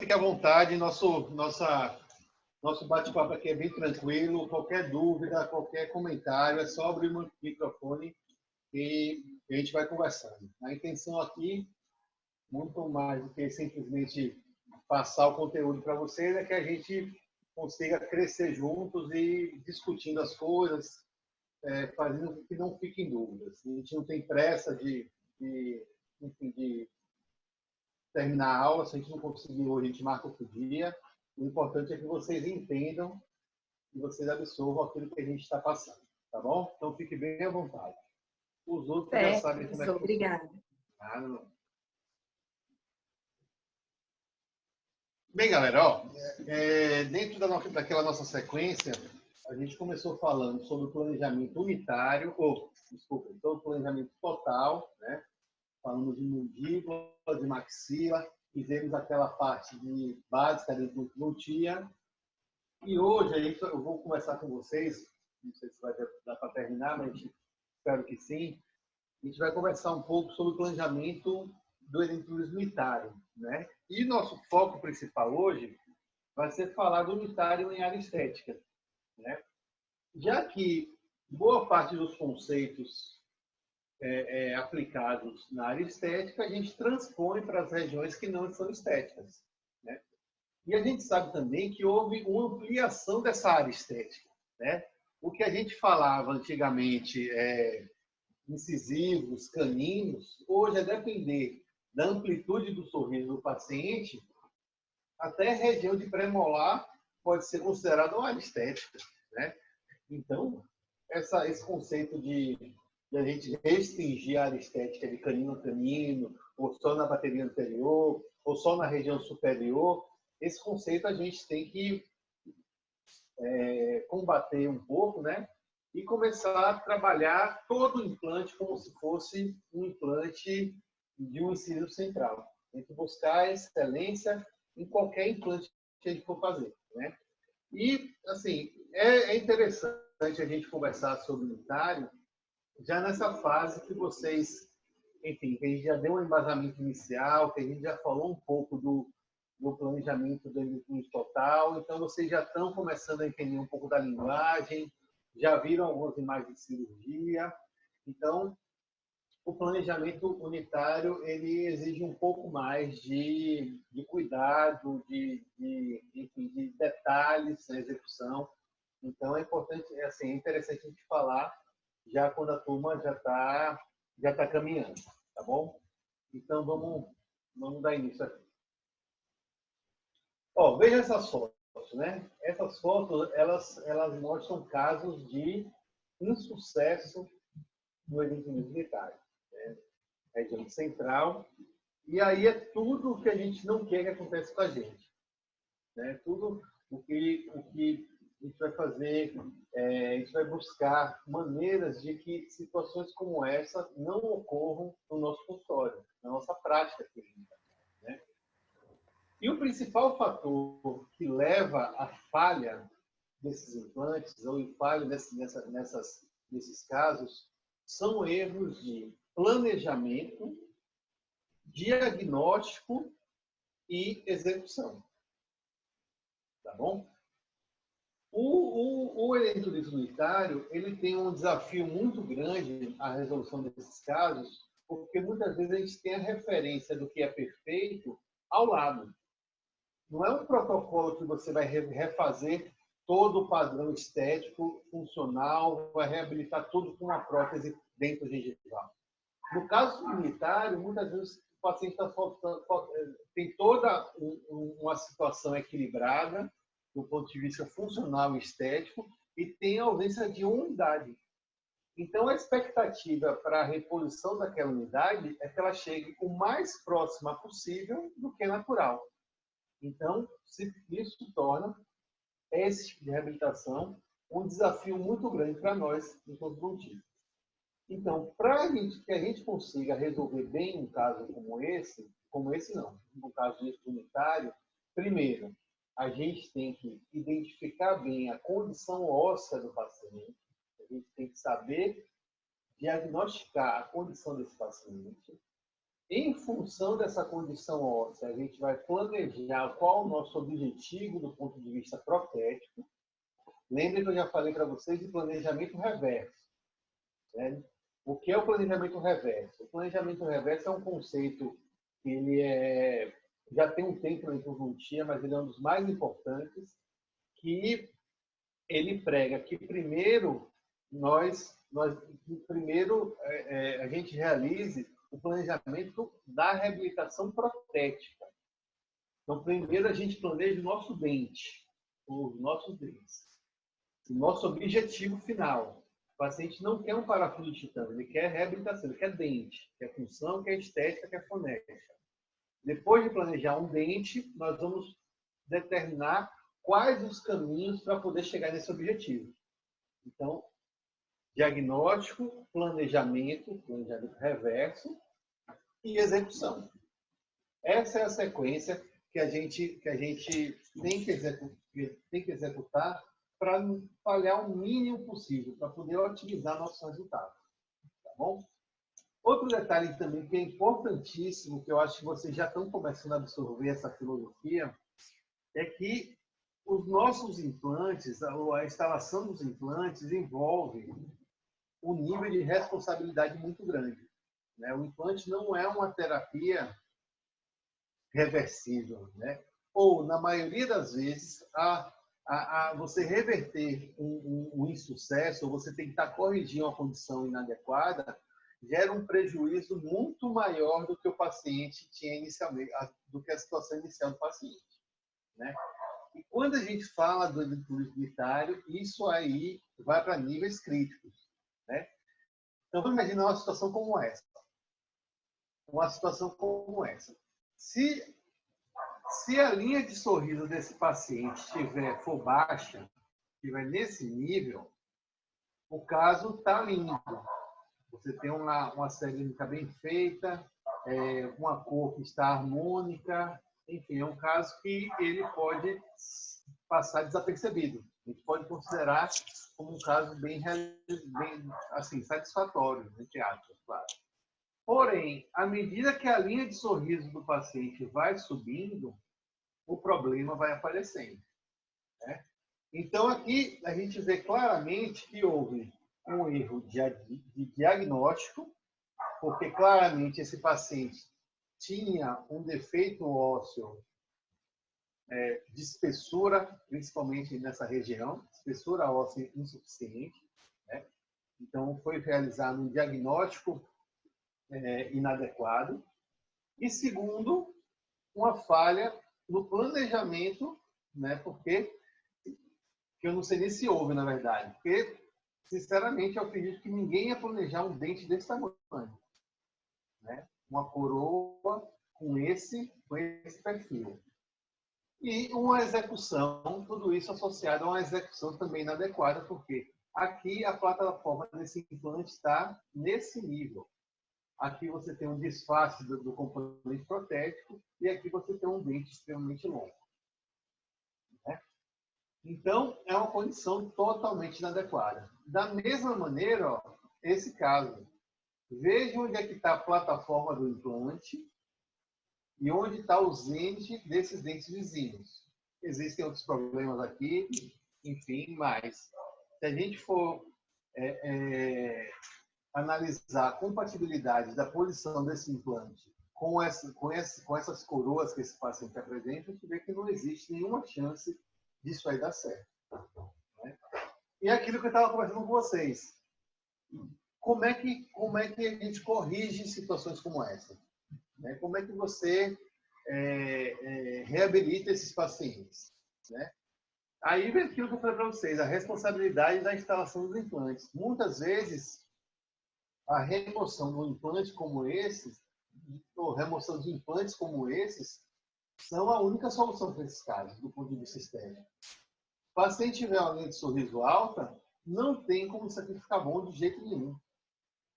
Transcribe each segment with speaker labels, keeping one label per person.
Speaker 1: Fique à vontade, nosso bate-papo aqui é bem tranquilo. Qualquer dúvida, qualquer comentário, é só abrir o microfone e a gente vai conversando. A intenção aqui, muito mais do que simplesmente passar o conteúdo para vocês, é que a gente consiga crescer juntos e discutindo as coisas, fazendo com que não fiquem dúvidas. A gente não tem pressa enfim, de terminar a aula. Se a gente não conseguir hoje, a gente marca outro dia. O importante é que vocês entendam e vocês absorvam aquilo que a gente está passando, tá bom? Então, fique bem à vontade. Os outros já
Speaker 2: Certo,
Speaker 1: sabem como é que
Speaker 2: professor,
Speaker 1: funciona.
Speaker 2: obrigada.
Speaker 1: Bem, galera, ó, dentro daquela nossa sequência, a gente começou falando sobre o planejamento unitário, desculpa, sobre o planejamento total, né? Falamos de mandíbula, de maxila, fizemos aquela parte de básica de glútea. E hoje eu vou conversar com vocês, não sei se vai dar para terminar, mas espero que sim. A gente vai conversar um pouco sobre o planejamento do edenturismo unitário, né? E nosso foco principal hoje vai ser falar do unitário em área estética, né? Já que boa parte dos conceitos aplicados na área estética, a gente transpõe para as regiões que não são estéticas, né? E a gente sabe também que houve uma ampliação dessa área estética, né? O que a gente falava antigamente, incisivos, caninos, hoje, a depender da amplitude do sorriso do paciente, até a região de premolar pode ser considerada uma área estética, né? Então, esse conceito de a gente restringir a área estética de canino a canino, ou só na bateria anterior, ou só na região superior, esse conceito a gente tem que combater um pouco, né? E começar a trabalhar todo o implante como se fosse um implante de um incisivo central. Tem que buscar a excelência em qualquer implante que a gente for fazer, né? E, assim, é interessante a gente conversar sobre o unitário já nessa fase que vocês, enfim, que a gente já deu um embasamento inicial, que a gente já falou um pouco do planejamento do edenturismo total, então vocês já estão começando a entender um pouco da linguagem, já viram algumas imagens de cirurgia, então o planejamento unitário ele exige um pouco mais de cuidado, enfim, de detalhes na execução. Então é importante, assim, é interessante a gente falar já quando a turma já tá caminhando, tá bom? Então vamos dar início aqui. Ó, veja essas fotos, né? Essas fotos elas mostram casos de insucesso no edenturismo unitário, né? Região central. E aí é tudo o que a gente não quer que aconteça com a gente, né? Tudo o que a gente vai fazer, a gente vai buscar maneiras de que situações como essa não ocorram no nosso consultório, na nossa prática clínica, né? E o principal fator que leva à falha desses implantes, ou em falha nesses casos, são erros de planejamento, diagnóstico e execução. Tá bom? O edenturismo unitário ele tem um desafio muito grande a resolução desses casos, porque muitas vezes a gente tem a referência do que é perfeito ao lado. Não é um protocolo que você vai refazer todo o padrão estético, funcional, vai reabilitar tudo com uma prótese dentro do gengival. No caso unitário, muitas vezes o paciente tem toda uma situação equilibrada do ponto de vista funcional e estético e tem a ausência de uma unidade. Então, a expectativa para a reposição daquela unidade é que ela chegue o mais próxima possível do que é natural. Então, isso torna esse tipo de reabilitação um desafio muito grande para nós, enquanto dentistas. Então, para que a gente consiga resolver bem um caso como esse não, no caso desse unitário, primeiro, a gente tem que identificar bem a condição óssea do paciente, a gente tem que saber diagnosticar a condição desse paciente, Em função dessa condição óssea, a gente vai planejar qual o nosso objetivo do ponto de vista protético. Lembre que eu já falei para vocês de planejamento reverso, né? O que é o planejamento reverso? O planejamento reverso é um conceito que já tem um tempo na endodontia, mas ele é um dos mais importantes, que ele prega que primeiro a gente realize o planejamento da reabilitação protética. Então, primeiro a gente planeja o nosso dente, os nossos dentes. O nosso objetivo final. O paciente não quer um parafuso de titânio, ele quer reabilitação, ele quer dente, quer função, quer estética, quer fonética. Depois de planejar um dente, nós vamos determinar quais os caminhos para poder chegar nesse objetivo. Então, diagnóstico, planejamento reverso e execução. Essa é a sequência que a gente tem que executar para falhar o mínimo possível, para poder otimizar nossos resultados. Tá bom? Outro detalhe também que é importantíssimo, que eu acho que vocês já estão começando a absorver essa filosofia, é que os nossos implantes, a instalação dos implantes envolve um nível de responsabilidade muito grande, né? O implante não é uma terapia reversível, né? Ou, na maioria das vezes, você reverter um insucesso, ou você tentar corrigir uma condição inadequada, gera um prejuízo muito maior do que o paciente tinha inicialmente, do que a situação inicial do paciente, né? E quando a gente fala do edito unitário, isso aí vai para níveis críticos, né? Então, vamos imaginar uma situação como essa. Uma situação como essa. Se a linha de sorriso desse paciente for baixa, estiver nesse nível, o caso está lindo. Você tem uma clínica bem feita, uma cor que está harmônica, enfim, é um caso que ele pode passar desapercebido. A gente pode considerar como um caso bem assim, satisfatório, entre aspas, claro. Porém, à medida que a linha de sorriso do paciente vai subindo, o problema vai aparecendo, né? Então, aqui a gente vê claramente que houve um erro de diagnóstico, porque claramente esse paciente tinha um defeito ósseo de espessura, principalmente nessa região, espessura óssea insuficiente, né? Então, foi realizado um diagnóstico inadequado. E segundo, uma falha no planejamento, né? Porque eu não sei nem se houve, na verdade, porque, sinceramente, eu acredito que ninguém ia planejar um dente desse tamanho, né? Uma coroa com esse perfil. E uma execução, tudo isso associado a uma execução também inadequada, porque aqui a plataforma desse implante está nesse nível. Aqui você tem um disfarce do componente protético e aqui você tem um dente extremamente longo, né? Então, é uma condição totalmente inadequada. Da mesma maneira, ó, esse caso. Veja onde é que está a plataforma do implante e onde está ausente desses dentes vizinhos. Existem outros problemas aqui, enfim, mas se a gente for analisar a compatibilidade da posição desse implante com essas coroas que esse paciente apresenta, a gente vê que não existe nenhuma chance disso aí dar certo, né? E aquilo que eu estava conversando com vocês, como é que a gente corrige situações como essa, né? Como é que você reabilita esses pacientes, né? Aí vem aquilo que eu falei para vocês, a responsabilidade da instalação dos implantes. Muitas vezes, a remoção de um implante como esse, ou remoção de implantes como esses, são a única solução para esses casos, do ponto de vista estético. Se o paciente tiver uma linha de sorriso alta, não tem como isso aqui ficar bom de jeito nenhum.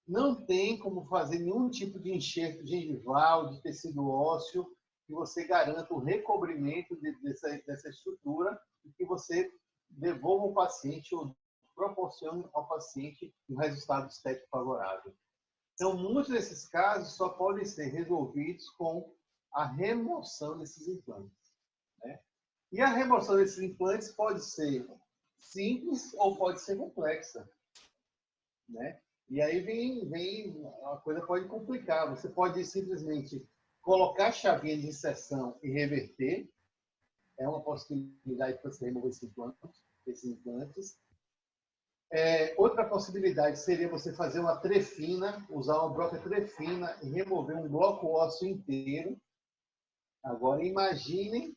Speaker 1: Não tem como fazer nenhum tipo de enxerto gengival, de tecido ósseo, que você garanta o recobrimento dessa estrutura e que você devolva ao paciente ou proporcione ao paciente um resultado estético favorável. Então, muitos desses casos só podem ser resolvidos com a remoção desses implantes, né? E a remoção desses implantes pode ser simples ou pode ser complexa, né? E aí a coisa pode complicar. Você pode simplesmente colocar a chavinha de inserção e reverter. É uma possibilidade para você remover esses implantes. Outra possibilidade seria você fazer uma trefina, usar uma broca trefina e remover um bloco ósseo inteiro. Agora, imaginem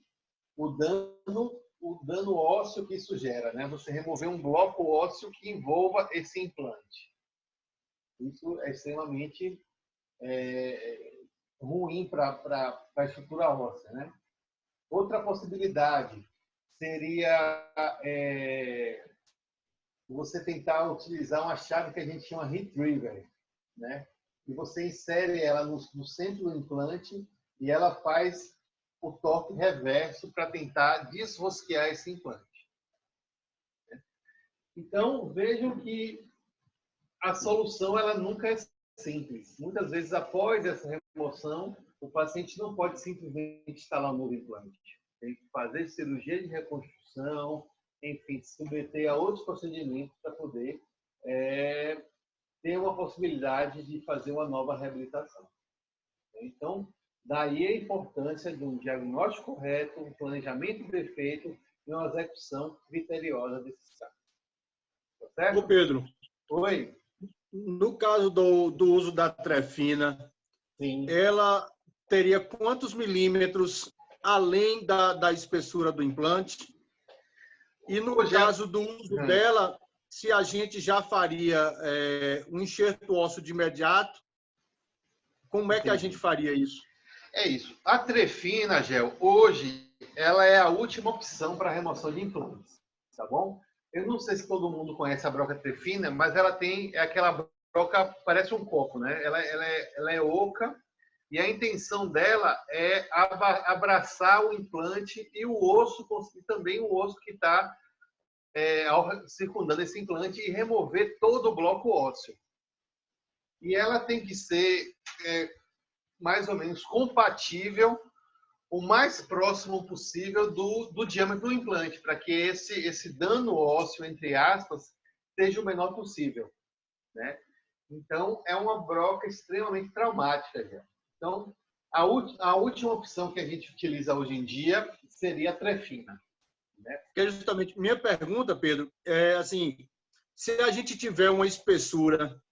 Speaker 1: o dano ósseo que isso gera, né? Você remover um bloco ósseo que envolva esse implante. Isso é extremamente ruim para a estrutura óssea, né? Outra possibilidade seria você tentar utilizar uma chave que a gente chama retriever, né? E você insere ela no centro do implante e ela faz o torque reverso para tentar desrosquear esse implante. Então, vejam que a solução ela nunca é simples. Muitas vezes, após essa remoção, o paciente não pode simplesmente instalar um novo implante. Tem que fazer cirurgia de reconstrução, enfim, se submeter a outros procedimentos para poder ter uma possibilidade de fazer uma nova reabilitação. Então, daí a importância de um diagnóstico correto, um planejamento perfeito e uma execução criteriosa desses casos. Tá certo?
Speaker 2: Ô Pedro,
Speaker 1: Oi.
Speaker 2: No caso do uso da trefina,
Speaker 1: Sim.
Speaker 2: Ela teria quantos milímetros além da espessura do implante? E no caso do uso dela, se a gente já faria um enxerto ósseo de imediato, como é que a gente faria isso?
Speaker 1: É isso. A trefina, Gel, hoje, ela é a última opção para remoção de implantes, tá bom? Eu não sei se todo mundo conhece a broca trefina, mas ela tem aquela broca, parece um copo, né? Ela é oca e a intenção dela é abraçar o implante e o osso, e também o osso que está circundando esse implante e remover todo o bloco ósseo. E ela tem que ser mais ou menos compatível, o mais próximo possível do diâmetro do implante, para que esse dano ósseo, entre aspas, seja o menor possível, né? Então, é uma broca extremamente traumática, já. Então, a última opção que a gente utiliza hoje em dia seria a trefina, né?
Speaker 2: Porque justamente minha pergunta, Pedro, é assim, se a gente tiver uma espessura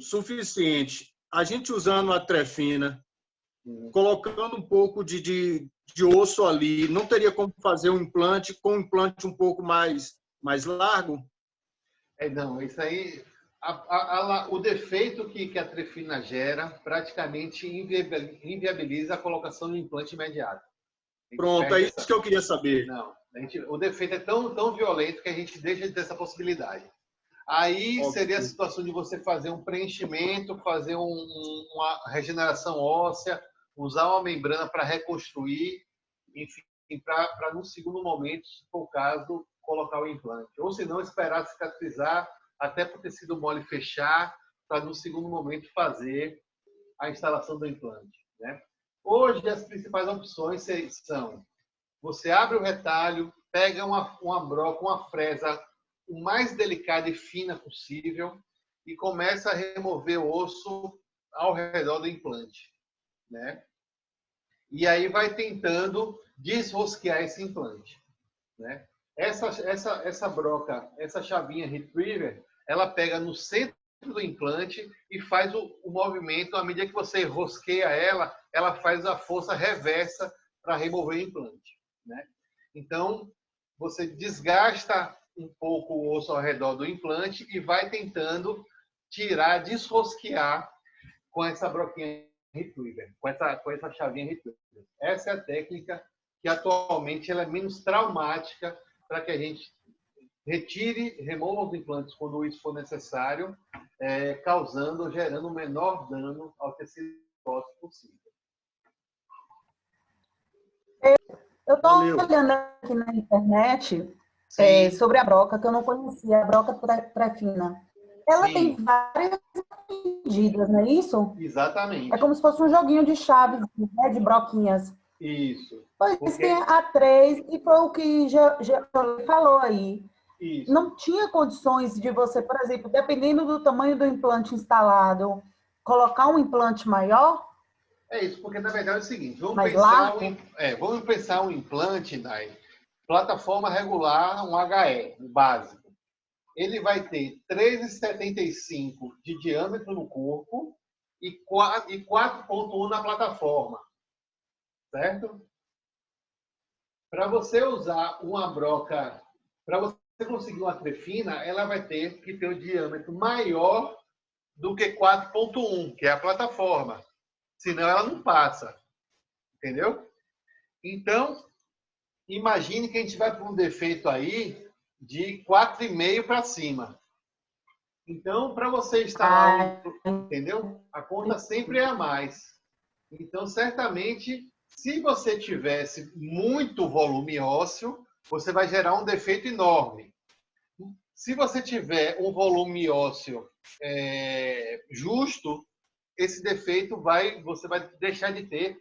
Speaker 2: suficiente, a gente usando a trefina, colocando um pouco de osso ali, não teria como fazer um implante com um implante um pouco mais largo?
Speaker 1: Não, isso aí, o defeito que a trefina gera praticamente inviabiliza a colocação do implante imediato.
Speaker 2: Pronto, é isso que eu queria saber.
Speaker 1: Não, o defeito é tão violento que a gente deixa de ter essa possibilidade. Aí seria a situação de você fazer um preenchimento, fazer uma regeneração óssea, usar uma membrana para reconstruir, enfim, para no segundo momento, se for o caso, colocar o implante. Ou se não, esperar cicatrizar até para o tecido mole fechar, para no segundo momento fazer a instalação do implante, né? Hoje, as principais opções são: você abre o retalho, pega uma broca, uma fresa o mais delicada e fina possível e começa a remover o osso ao redor do implante, né? E aí vai tentando desrosquear esse implante, né? Essa broca, essa chavinha retriever, ela pega no centro do implante e faz o movimento. À medida que você rosqueia ela faz a força reversa para remover o implante, né? Então, você desgasta um pouco o osso ao redor do implante e vai tentando desrosquear com essa broquinha retriever, com essa chavinha retriever. Essa é a técnica que atualmente ela é menos traumática para que a gente remova os implantes quando isso for necessário, gerando o menor dano ao tecido ósseo possível.
Speaker 3: Eu estou olhando aqui na internet sobre a broca, que eu não conhecia, a broca trefina. Ela tem várias medidas, não é isso?
Speaker 1: Exatamente.
Speaker 3: É como se fosse um joguinho de chaves, né, de broquinhas.
Speaker 1: Isso.
Speaker 3: Pois
Speaker 1: Porque
Speaker 3: tem a 3, e foi o que já falou aí.
Speaker 1: isso.
Speaker 3: Não tinha condições de você, por exemplo, dependendo do tamanho do implante instalado, colocar um implante maior,
Speaker 1: É isso, porque na verdade é o seguinte,
Speaker 3: mais largo.
Speaker 1: vamos pensar um implante, Dai, plataforma regular, um HE, um básico. Ele vai ter 13,75 de diâmetro no corpo e 4,1 na plataforma, certo? Para você usar uma broca, para você conseguir uma trefina, ela vai ter que ter o diâmetro maior do que 4,1, que é a plataforma. Senão ela não passa. Entendeu? Então, imagine que a gente vai para um defeito aí de 4,5 para cima. Então, para você instalar entendeu? A conta sempre é a mais. Então, certamente, se você tivesse muito volume ósseo, você vai gerar um defeito enorme. Se você tiver um volume ósseo justo, esse defeito você vai deixar de ter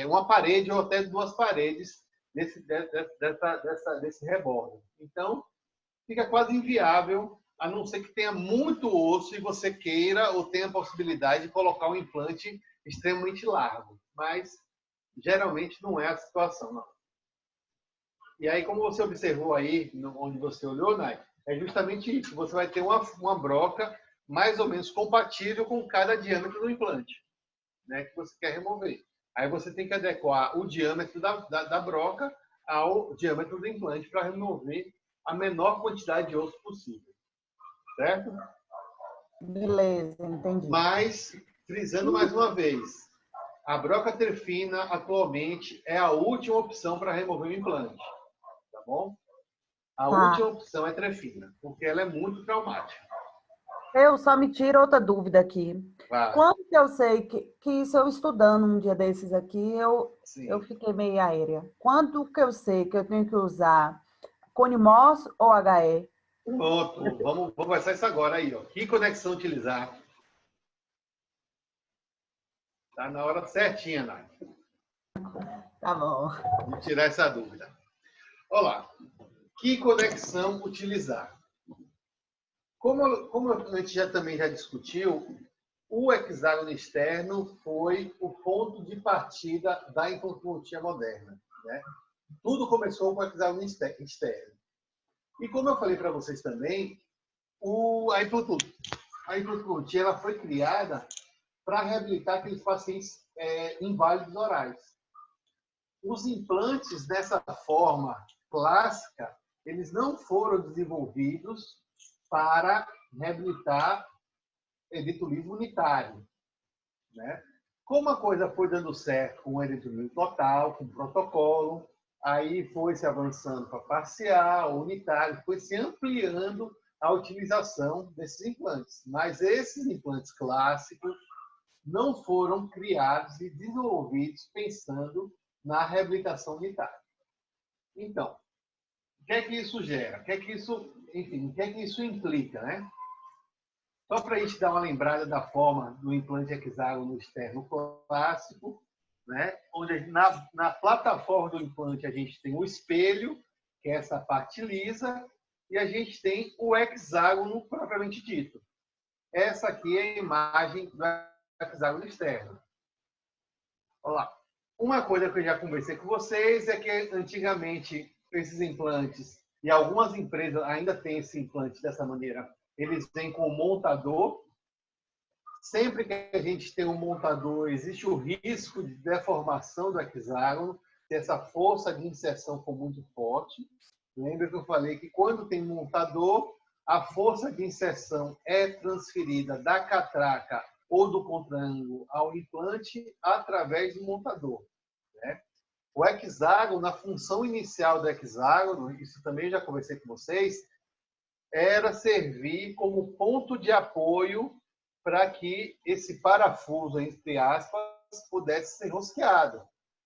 Speaker 1: uma parede ou até duas paredes desse rebordo. Então, fica quase inviável, a não ser que tenha muito osso e você queira ou tenha a possibilidade de colocar um implante extremamente largo. Mas, geralmente, não é a situação, não. E aí, como você observou aí, onde você olhou, Nai, é justamente isso. Você vai ter uma broca mais ou menos compatível com cada diâmetro do implante, né, que você quer remover. Aí você tem que adequar o diâmetro da broca ao diâmetro do implante para remover a menor quantidade de osso possível. Certo?
Speaker 3: Beleza, entendi.
Speaker 1: Mas, frisando mais uma vez, a broca trefina atualmente é a última opção para remover o implante. Tá bom? A última opção é trefina, porque ela é muito traumática.
Speaker 3: Eu só me tiro outra dúvida aqui.
Speaker 1: Vai.
Speaker 3: Quando que eu sei que isso eu estudando um dia desses aqui, eu
Speaker 1: Sim.
Speaker 3: fiquei meio aérea. Quando que eu sei que eu tenho que usar Conimos ou HE?
Speaker 1: Pronto, vamos conversar isso agora aí, ó. Que conexão utilizar? Tá na hora certinha, Nath,
Speaker 3: Tá bom.
Speaker 1: de tirar essa dúvida. Olá, que conexão utilizar? Como a gente também já discutiu, o hexágono externo foi o ponto de partida da implantologia moderna, né? Tudo começou com o hexágono externo. E como eu falei para vocês também, a implantologia ela foi criada para reabilitar aqueles pacientes inválidos orais. Os implantes dessa forma clássica, eles não foram desenvolvidos para reabilitar editulismo unitário, né? Como a coisa foi dando certo com o editulismo total, com o protocolo, aí foi se avançando para parcial, unitário, foi se ampliando a utilização desses implantes. Mas esses implantes clássicos não foram criados e desenvolvidos pensando na reabilitação unitária. Então, o que é que isso gera? O que é que isso, enfim, o que é que isso implica, né? Só para a gente dar uma lembrada da forma do implante hexágono externo clássico, né? Onde na plataforma do implante a gente tem o espelho, que é essa parte lisa, e a gente tem o hexágono propriamente dito. Essa aqui é a imagem do hexágono externo. Olha lá. Uma coisa que eu já conversei com vocês é que antigamente esses implantes, e algumas empresas ainda têm esse implante dessa maneira, eles vêm com o montador. Sempre que a gente tem um montador, existe o risco de deformação do hexágono, se essa força de inserção for muito forte. Lembra que eu falei que quando tem montador, a força de inserção é transferida da catraca ou do contraângulo ao implante através do montador, né? O hexágono, na função inicial do hexágono, isso também já conversei com vocês, era servir como ponto de apoio para que esse parafuso, entre aspas, pudesse ser rosqueado,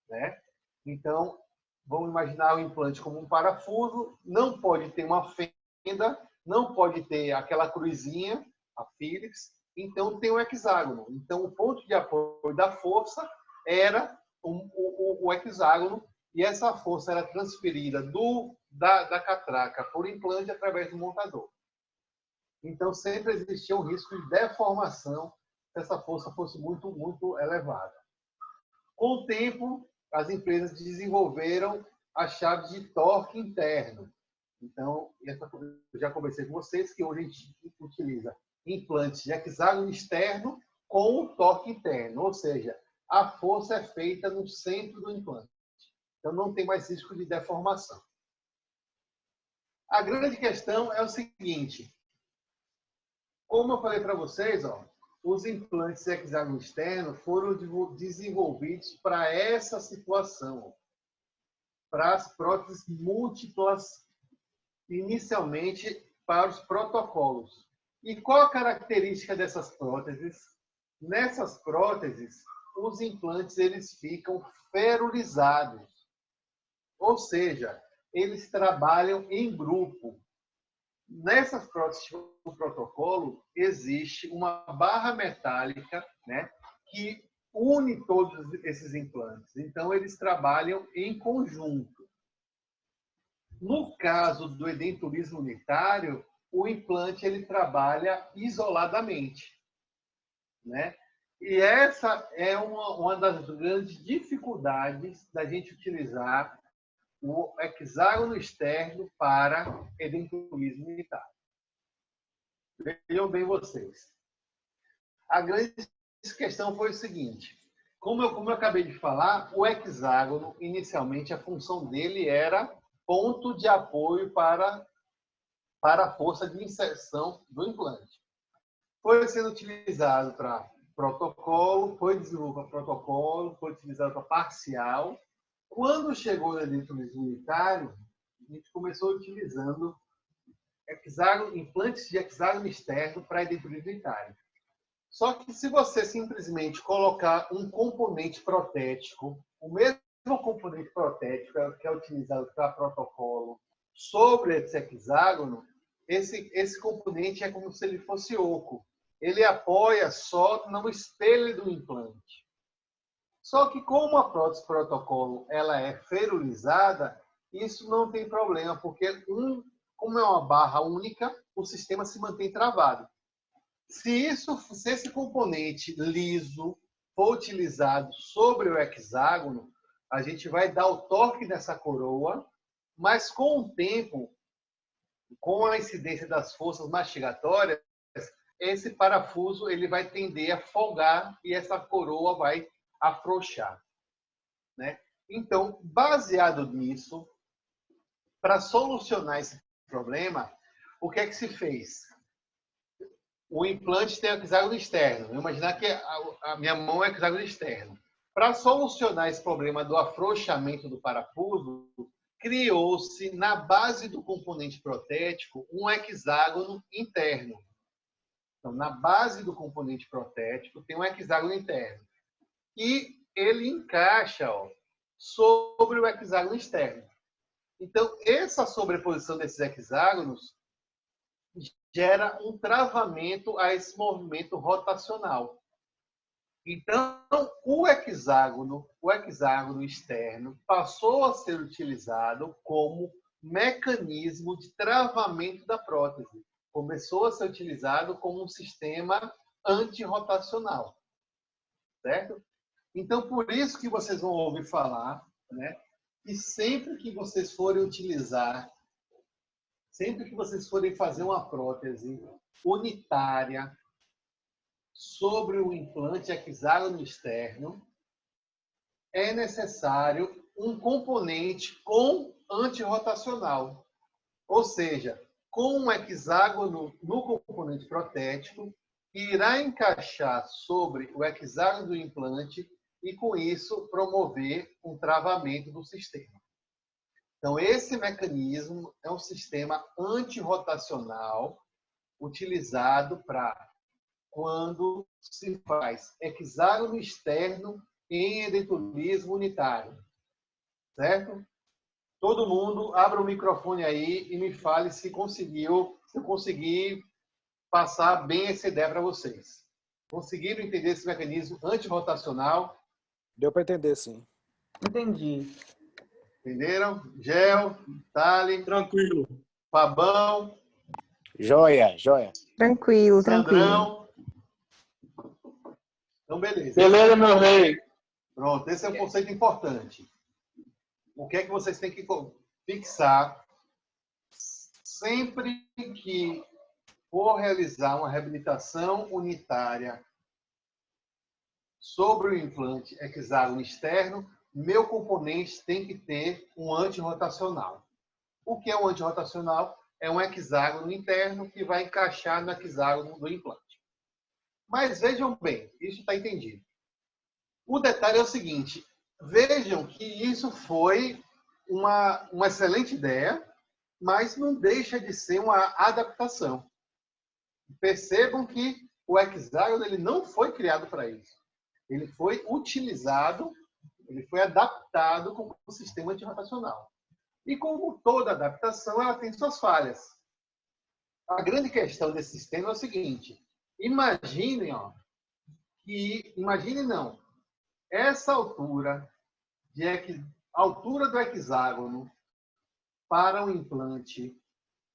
Speaker 1: né? Então, vamos imaginar o implante como um parafuso, não pode ter uma fenda, não pode ter aquela cruzinha, a Phillips, então tem o hexágono. Então, o ponto de apoio da força era o hexágono, e essa força era transferida da catraca por implante através do montador. Então, sempre existia um risco de deformação se essa força fosse muito, muito elevada. Com o tempo, as empresas desenvolveram a chave de torque interno. Então, eu já conversei com vocês que hoje a gente utiliza implantes de hexágono externo com o torque interno, ou seja, a força é feita no centro do implante. Então, não tem mais risco de deformação. A grande questão é o seguinte: como eu falei para vocês, os implantes de hexágono externo foram desenvolvidos para essa situação, para as próteses múltiplas, inicialmente para os protocolos. E qual a característica dessas próteses? Nessas próteses, os implantes eles ficam ferulizados, ou seja, eles trabalham em grupo. Nessas próteses do protocolo, existe uma barra metálica, né, que une todos esses implantes. Então, eles trabalham em conjunto. No caso do edentulismo unitário, o implante ele trabalha isoladamente, né? E essa é uma das grandes dificuldades da gente utilizar o hexágono externo para edentulismo unitário. Vejam bem vocês. A grande questão foi o seguinte: como eu acabei de falar, o hexágono, inicialmente, a função dele era ponto de apoio para a força de inserção do implante. Foi sendo utilizado para protocolo, foi desenvolvido para protocolo, foi utilizado para parcial. Quando chegou no edentulismo unitário, a gente começou utilizando implantes de hexágono externo para edentulismo unitário. Só que se você simplesmente colocar um componente protético, o mesmo componente protético que é utilizado para protocolo, sobre esse hexágono, esse componente é como se ele fosse oco. Ele apoia só no espelho do implante. Só que como a prótese protocolo ela é ferulizada, isso não tem problema, porque como é uma barra única, o sistema se mantém travado. Se esse componente liso for utilizado sobre o hexágono, a gente vai dar o torque nessa coroa, mas com o tempo, com a incidência das forças mastigatórias, esse parafuso ele vai tender a folgar e essa coroa vai afrouxar, né? Então, baseado nisso, para solucionar esse problema, o que é que se fez? O implante tem hexágono externo. Vou imaginar que a minha mão é hexágono externo. Para solucionar esse problema do afrouxamento do parafuso, criou-se, na base do componente protético, um hexágono interno. Então, na base do componente protético, tem um hexágono interno. E ele encaixa sobre o hexágono externo. Então, essa sobreposição desses hexágonos gera um travamento a esse movimento rotacional. Então, o hexágono externo passou a ser utilizado como mecanismo de travamento da prótese. Começou a ser utilizado como um sistema antirrotacional. Certo? Então, por isso que vocês vão ouvir falar, né, que sempre que vocês forem fazer uma prótese unitária sobre o implante hexágono externo, é necessário um componente com antirrotacional. Ou seja, com um hexágono no componente protético, que irá encaixar sobre o hexágono do implante e, com isso, promover um travamento do sistema. Então, esse mecanismo é um sistema antirrotacional utilizado para quando se faz hexágono externo em edentulismo unitário. Certo? Todo mundo, abra o microfone aí e me fale se eu consegui passar bem essa ideia para vocês. Conseguiram entender esse mecanismo antirrotacional?
Speaker 4: Deu para entender, sim.
Speaker 3: Entendi.
Speaker 1: Entenderam? Gel, Thali,
Speaker 2: Tranquilo.
Speaker 1: Fabão,
Speaker 4: Joia, joia.
Speaker 5: Tranquilo, tranquilo.
Speaker 1: Sandrão. Então, beleza.
Speaker 6: Beleza, meu rei.
Speaker 1: Pronto, esse é um conceito importante. O que é que vocês têm que fixar sempre que for realizar uma reabilitação unitária sobre o implante hexágono externo, meu componente tem que ter um antirrotacional. O que é um antirrotacional? É um hexágono interno que vai encaixar no hexágono do implante. Mas vejam bem, isso está entendido. O detalhe é o seguinte, vejam que isso foi uma excelente ideia, mas não deixa de ser uma adaptação. Percebam que o hexágono ele não foi criado para isso. Ele foi utilizado, ele foi adaptado com o sistema antirrotacional. E como toda adaptação, ela tem suas falhas. A grande questão desse sistema é o seguinte, imaginem essa altura, altura do hexágono para um implante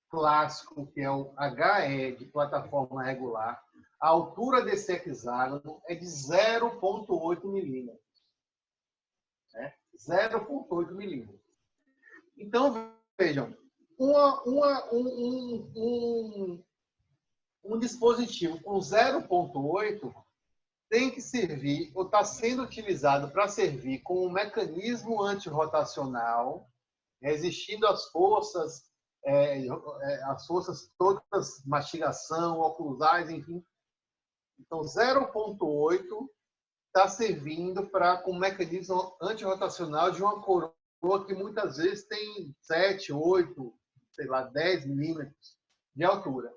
Speaker 1: clássico, que é o HE de plataforma regular, a altura desse hexágono é de 0,8 milímetros. 0,8 milímetros. Então, vejam, um dispositivo com 0,8 tem que servir, ou está sendo utilizado para servir como um mecanismo antirrotacional, resistindo às forças todas, mastigação, oclusais, enfim. Então, 0,8 está servindo como mecanismo antirrotacional de uma coroa que muitas vezes tem 7, 8, sei lá, 10 milímetros de altura.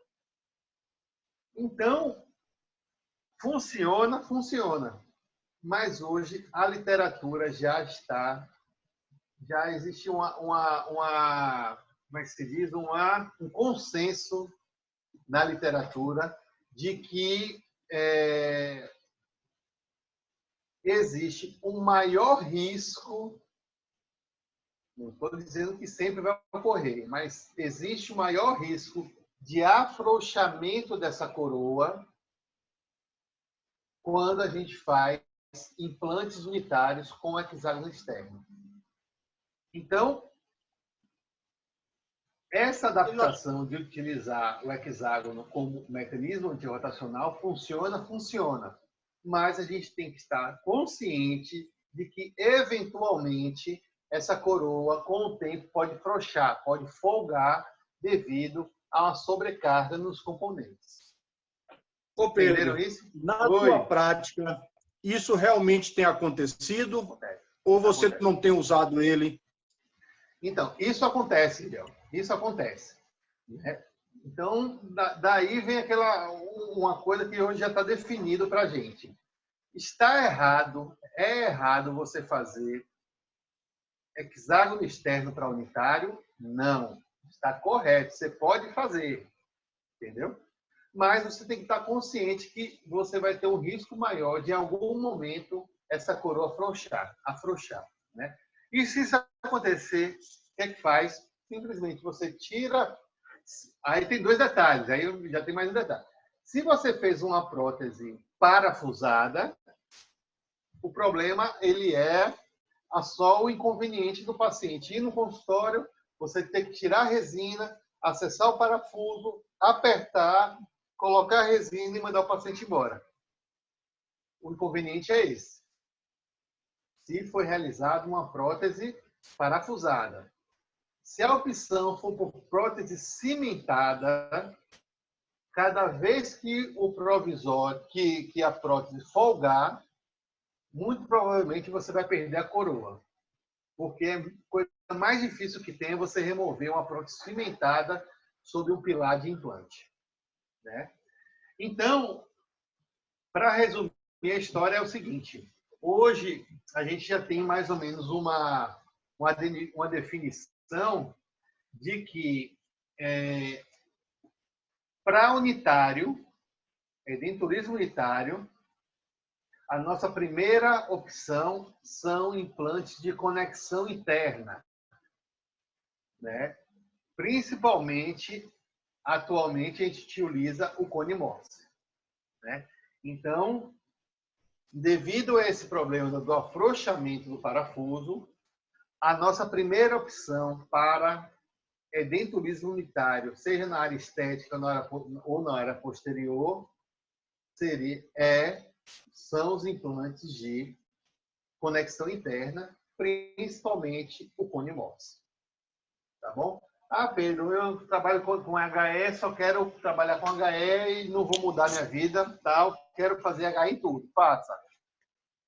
Speaker 1: Então, funciona. Mas hoje a literatura já existe como é que se diz? Um consenso na literatura de que existe um maior risco, não estou dizendo que sempre vai ocorrer, mas existe um maior risco de afrouxamento dessa coroa quando a gente faz implantes unitários com hexágono externo. Então, essa adaptação de utilizar o hexágono como mecanismo antirrotacional funciona. Mas a gente tem que estar consciente de que, eventualmente, essa coroa, com o tempo, pode afrouxar, pode folgar devido a uma sobrecarga nos componentes.
Speaker 2: Ô Pedro,
Speaker 1: entenderam isso?
Speaker 2: Na tua prática, isso realmente tem acontecido? Ou você não tem usado ele?
Speaker 1: Então, isso acontece, Miguel. Isso acontece. Então, daí vem uma coisa que hoje já está definido para a gente. É errado você fazer hexágono externo para unitário? Não. Está correto, você pode fazer. Entendeu? Mas você tem que estar consciente que você vai ter um risco maior de, em algum momento, essa coroa afrouxar. Né? E se isso acontecer, o que é que faz? Simplesmente você tira... Aí tem dois detalhes, aí já tem mais um detalhe. Se você fez uma prótese parafusada, o problema ele é só o inconveniente do paciente ir no consultório, você ter que tirar a resina, acessar o parafuso, apertar, colocar a resina e mandar o paciente embora. O inconveniente é esse. Se foi realizada uma prótese parafusada. Se a opção for por prótese cimentada, cada vez que o provisório, que a prótese folgar, muito provavelmente você vai perder a coroa. Porque a coisa mais difícil que tem é você remover uma prótese cimentada sobre um pilar de implante. Né? Então, para resumir a história, é o seguinte. Hoje, a gente já tem mais ou menos uma definição de que Para unitário, edenturismo unitário, a nossa primeira opção são implantes de conexão interna, né? Principalmente, atualmente, a gente utiliza o cone Morse, né? Então, devido a esse problema do afrouxamento do parafuso, a nossa primeira opção para edenturismo unitário, seja na área estética ou na área posterior, são os implantes de conexão interna, principalmente o cone Morse. Tá bom? Ah, Pedro, eu trabalho com HE, só quero trabalhar com HE e não vou mudar minha vida, tal, quero fazer HE em tudo. Faça.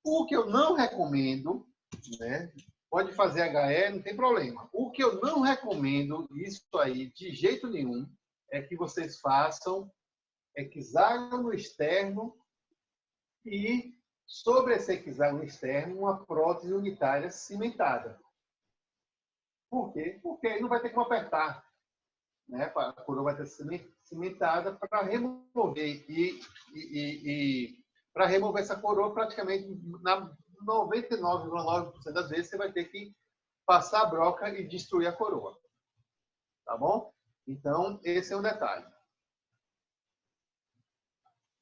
Speaker 1: O que eu não recomendo, né? Pode fazer HE, não tem problema. O que eu não recomendo, isso aí, de jeito nenhum, é que vocês façam hexágono externo e, sobre esse hexágono externo, uma prótese unitária cimentada. Por quê? Porque aí não vai ter como apertar, né? A coroa vai ter cimentada para remover para remover essa coroa, praticamente na 99,9% das vezes você vai ter que passar a broca e destruir a coroa. Tá bom? Então, esse é um detalhe.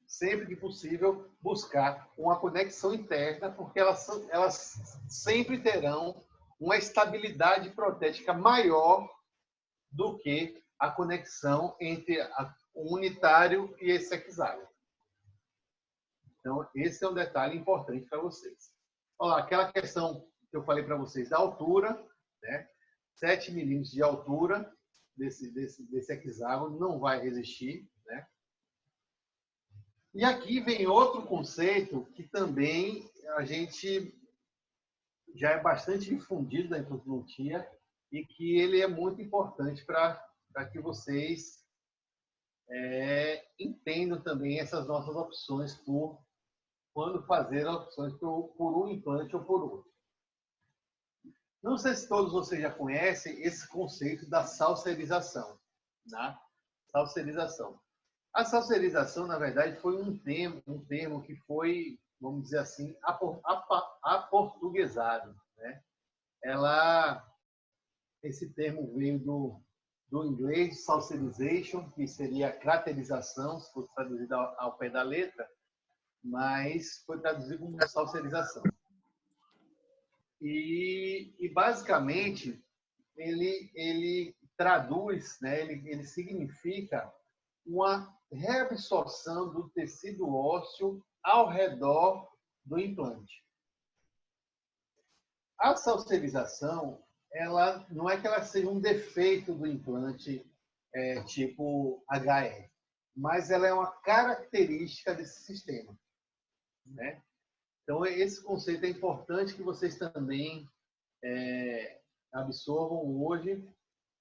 Speaker 1: Sempre que possível, buscar uma conexão interna, porque elas sempre terão uma estabilidade protética maior do que a conexão entre o unitário e esse hexágono. Então, esse é um detalhe importante para vocês. Olha lá, aquela questão que eu falei para vocês da altura, né? 7 milímetros de altura desse hexágono não vai resistir, né? E aqui vem outro conceito que também a gente já é bastante difundido na endodontia e que ele é muito importante para que vocês entendam também essas nossas opções quando fazer opções por um implante ou por outro. Não sei se todos vocês já conhecem esse conceito da salserização, né? Salserização. A salserização, na verdade, foi um termo que foi, vamos dizer assim, aportuguesado, né? Esse termo veio do inglês salserization, que seria craterização, se fosse traduzido ao pé da letra, mas foi traduzido como salserização. E basicamente, ele traduz, né? Ele significa uma reabsorção do tecido ósseo ao redor do implante. A salserização, ela não é que ela seja um defeito do implante tipo HE, mas ela é uma característica desse sistema, né? Então, esse conceito é importante que vocês também absorvam hoje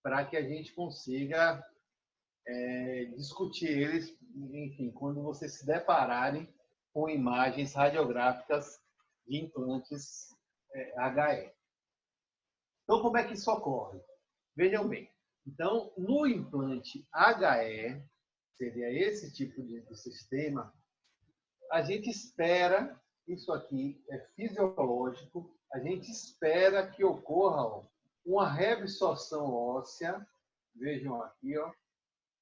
Speaker 1: para que a gente consiga discutir eles, enfim, quando vocês se depararem com imagens radiográficas de implantes HE. Então, como é que isso ocorre? Vejam bem. Então, no implante HE, seria esse tipo de sistema, a gente espera, isso aqui é fisiológico, a gente espera que ocorra uma reabsorção óssea, vejam aqui, ó,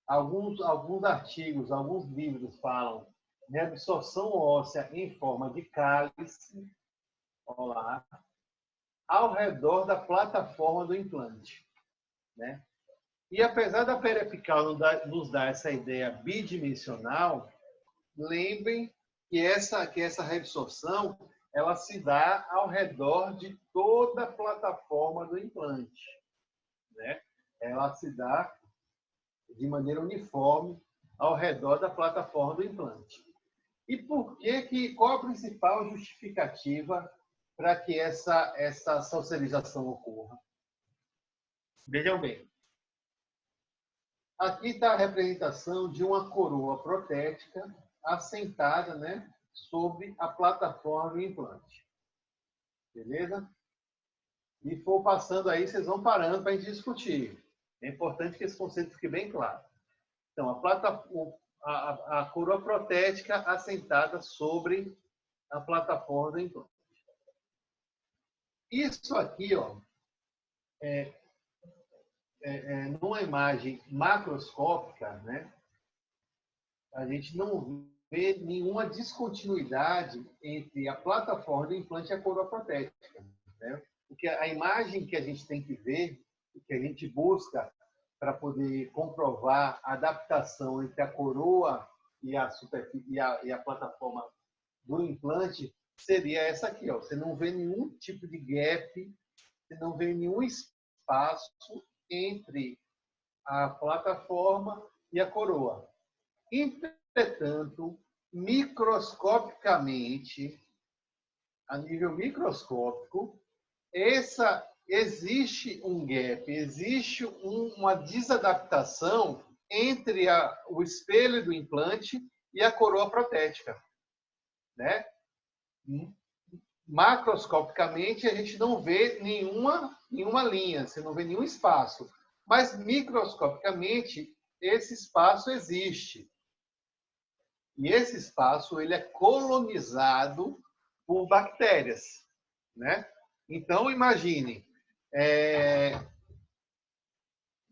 Speaker 1: alguns artigos, alguns livros falam de absorção óssea em forma de cálice, olha lá, ao redor da plataforma do implante, né? E apesar da periapical nos dar essa ideia bidimensional, lembrem que essa reabsorção ela se dá ao redor de toda a plataforma do implante, né? Ela se dá de maneira uniforme ao redor da plataforma do implante. E qual a principal justificativa para que essa salserização ocorra? Vejam bem. Aqui está a representação de uma coroa protética assentada, né, sobre a plataforma do implante. Beleza? E for passando aí, vocês vão parando para a gente discutir. É importante que esse conceito fique bem claro. Então, a coroa protética assentada sobre a plataforma do implante. Isso aqui, ó, numa imagem macroscópica, né, a gente não vê nenhuma descontinuidade entre a plataforma do implante e a coroa protética, né? Porque a imagem que a gente tem que ver, que a gente busca para poder comprovar a adaptação entre a coroa e a plataforma do implante, seria essa aqui, ó. Você não vê nenhum tipo de gap, você não vê nenhum espaço entre a plataforma e a coroa. Entretanto, microscopicamente, a nível microscópico, existe um gap, existe uma desadaptação entre o espelho do implante e a coroa protética, né? Macroscopicamente, a gente não vê nenhuma linha, você não vê nenhum espaço. Mas, microscopicamente, esse espaço existe. E esse espaço ele é colonizado por bactérias, né? Então, imagine,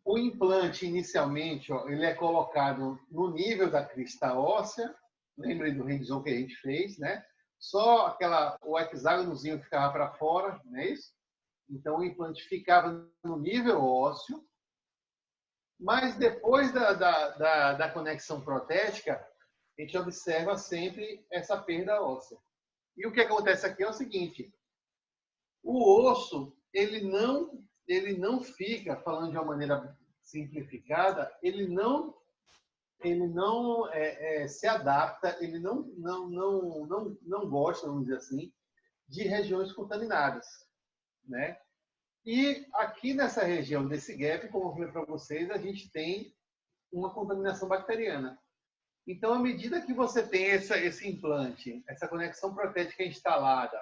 Speaker 1: o implante, inicialmente, ó, ele é colocado no nível da crista óssea. Lembrem do revisão que a gente fez, né? Só o hexágonozinho ficava para fora, não é isso? Então, o implante ficava no nível ósseo. Mas, depois da conexão protética, a gente observa sempre essa perda óssea. E o que acontece aqui é o seguinte: o osso, ele não fica, falando de uma maneira simplificada, ele não se adapta, ele não gosta, vamos dizer assim, de regiões contaminadas, né? E aqui nessa região desse gap, como eu falei para vocês, a gente tem uma contaminação bacteriana. Então, à medida que você tem esse implante, essa conexão protética instalada,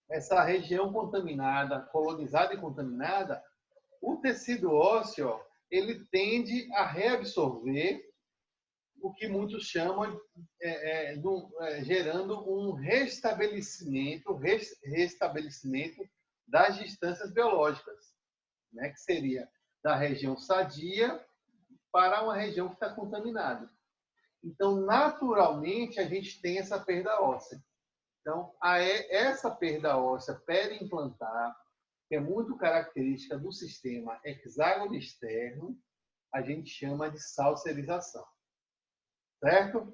Speaker 1: essa região contaminada, colonizada e contaminada, o tecido ósseo ele tende a reabsorver o que muitos chamam gerando um restabelecimento das distâncias biológicas, né? Que seria da região sadia para uma região que está contaminada. Então, naturalmente, a gente tem essa perda óssea. Então, essa perda óssea periimplantar, que é muito característica do sistema hexágono externo, a gente chama de salserização. Certo?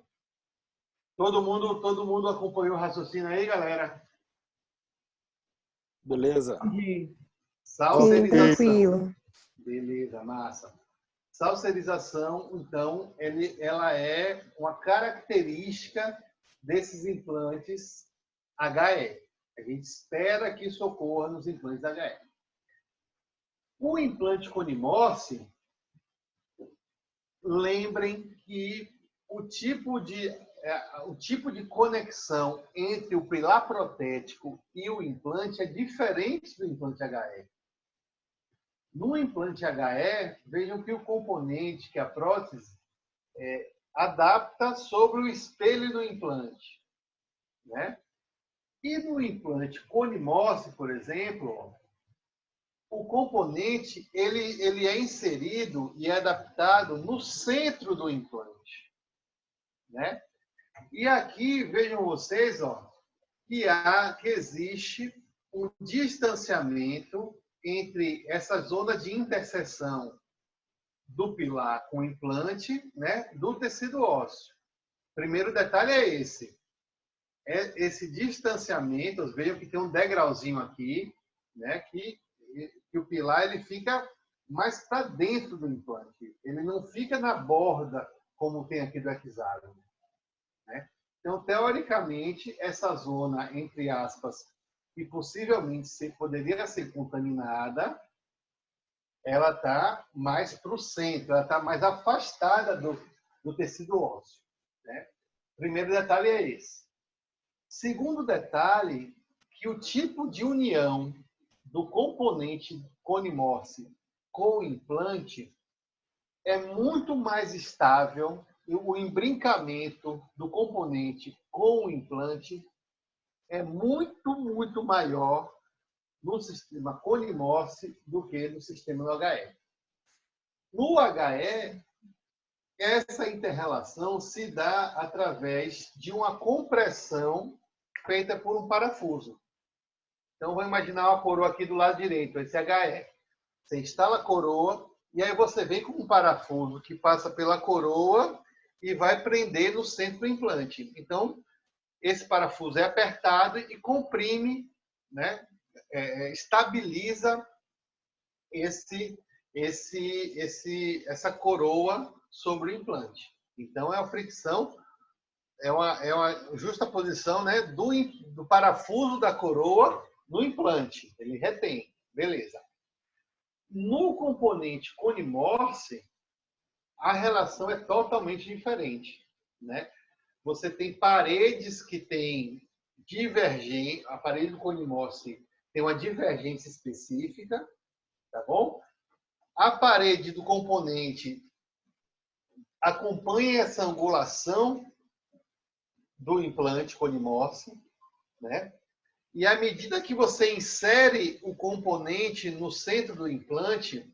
Speaker 1: Todo mundo acompanhou o raciocínio aí, galera?
Speaker 4: Beleza.
Speaker 1: Salserização. Beleza, massa. Salserização, então, ela é uma característica desses implantes HE. A gente espera que isso ocorra nos implantes HE. O implante Conimorse, lembrem que o tipo de conexão entre o pilar protético e o implante é diferente do implante HE. No implante HE, vejam que o componente, que a prótese, adapta sobre o espelho do implante, né? E no implante Conimorse, por exemplo, o componente ele é inserido e é adaptado no centro do implante, né? E aqui vejam vocês, ó, que existe um distanciamento entre essa zona de interseção do pilar com o implante, né, do tecido ósseo. Primeiro detalhe é esse. Esse distanciamento, vejam que tem um degrauzinho aqui, né, que o pilar ele fica mais para dentro do implante. Ele não fica na borda, como tem aqui do hexágono, né? Então, teoricamente, essa zona, entre aspas, que possivelmente poderia ser contaminada, ela está mais para o centro, ela está mais afastada do tecido ósseo, né? Primeiro detalhe é esse. Segundo detalhe, que o tipo de união do componente Conimorse com o implante é muito mais estável e o embrincamento do componente com o implante é muito, muito maior no sistema Cone-Morse do que no sistema HE. No HE, essa inter-relação se dá através de uma compressão feita por um parafuso. Então, vou imaginar uma coroa aqui do lado direito, esse HE. Você instala a coroa e aí você vem com um parafuso que passa pela coroa e vai prender no centro do implante. Então, esse parafuso é apertado e comprime, né? Estabiliza essa coroa sobre o implante. Então, é a fricção, é uma justaposição, né, do parafuso da coroa no implante. Ele retém. Beleza. No componente Cone-Morse, a relação é totalmente diferente, né? Você tem paredes que têm divergência, a parede do Cone-Morse tem uma divergência específica, tá bom? A parede do componente acompanha essa angulação do implante Cone-Morse, né? E à medida que você insere o componente no centro do implante,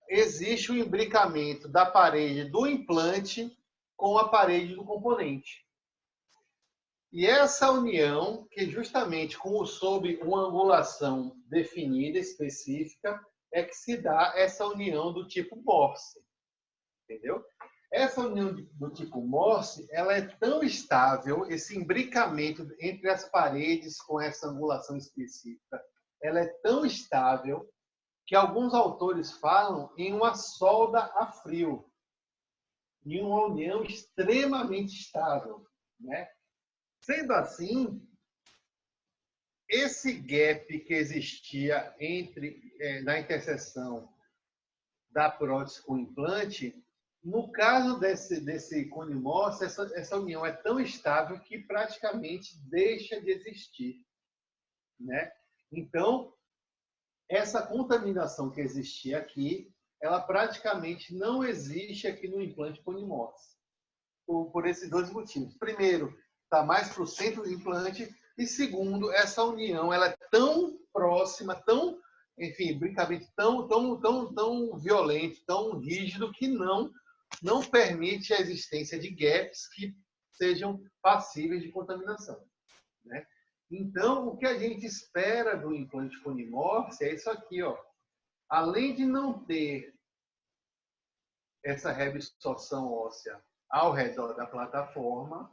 Speaker 1: existe o imbricamento da parede do implante com a parede do componente. E essa união, que justamente sob uma angulação definida, específica, é que se dá essa união do tipo Morse. Entendeu? Essa união do tipo Morse, ela é tão estável, esse imbricamento entre as paredes com essa angulação específica, ela é tão estável que alguns autores falam em uma solda a frio, em uma união extremamente estável, né? Sendo assim, esse gap que existia na interseção da prótese com o implante, no caso desse Cone-Morse, essa união é tão estável que praticamente deixa de existir, né? Então, essa contaminação que existia aqui, ela praticamente não existe aqui no implante Cone-Morse, por esses dois motivos. Primeiro, está mais para o centro do implante, e segundo, essa união ela é tão próxima, tão, enfim, brincamente, tão violento, tão rígido, que não permite a existência de gaps que sejam passíveis de contaminação, né? Então, o que a gente espera do implante Cone-Morse é isso aqui, ó. Além de não ter essa reabsorção óssea ao redor da plataforma,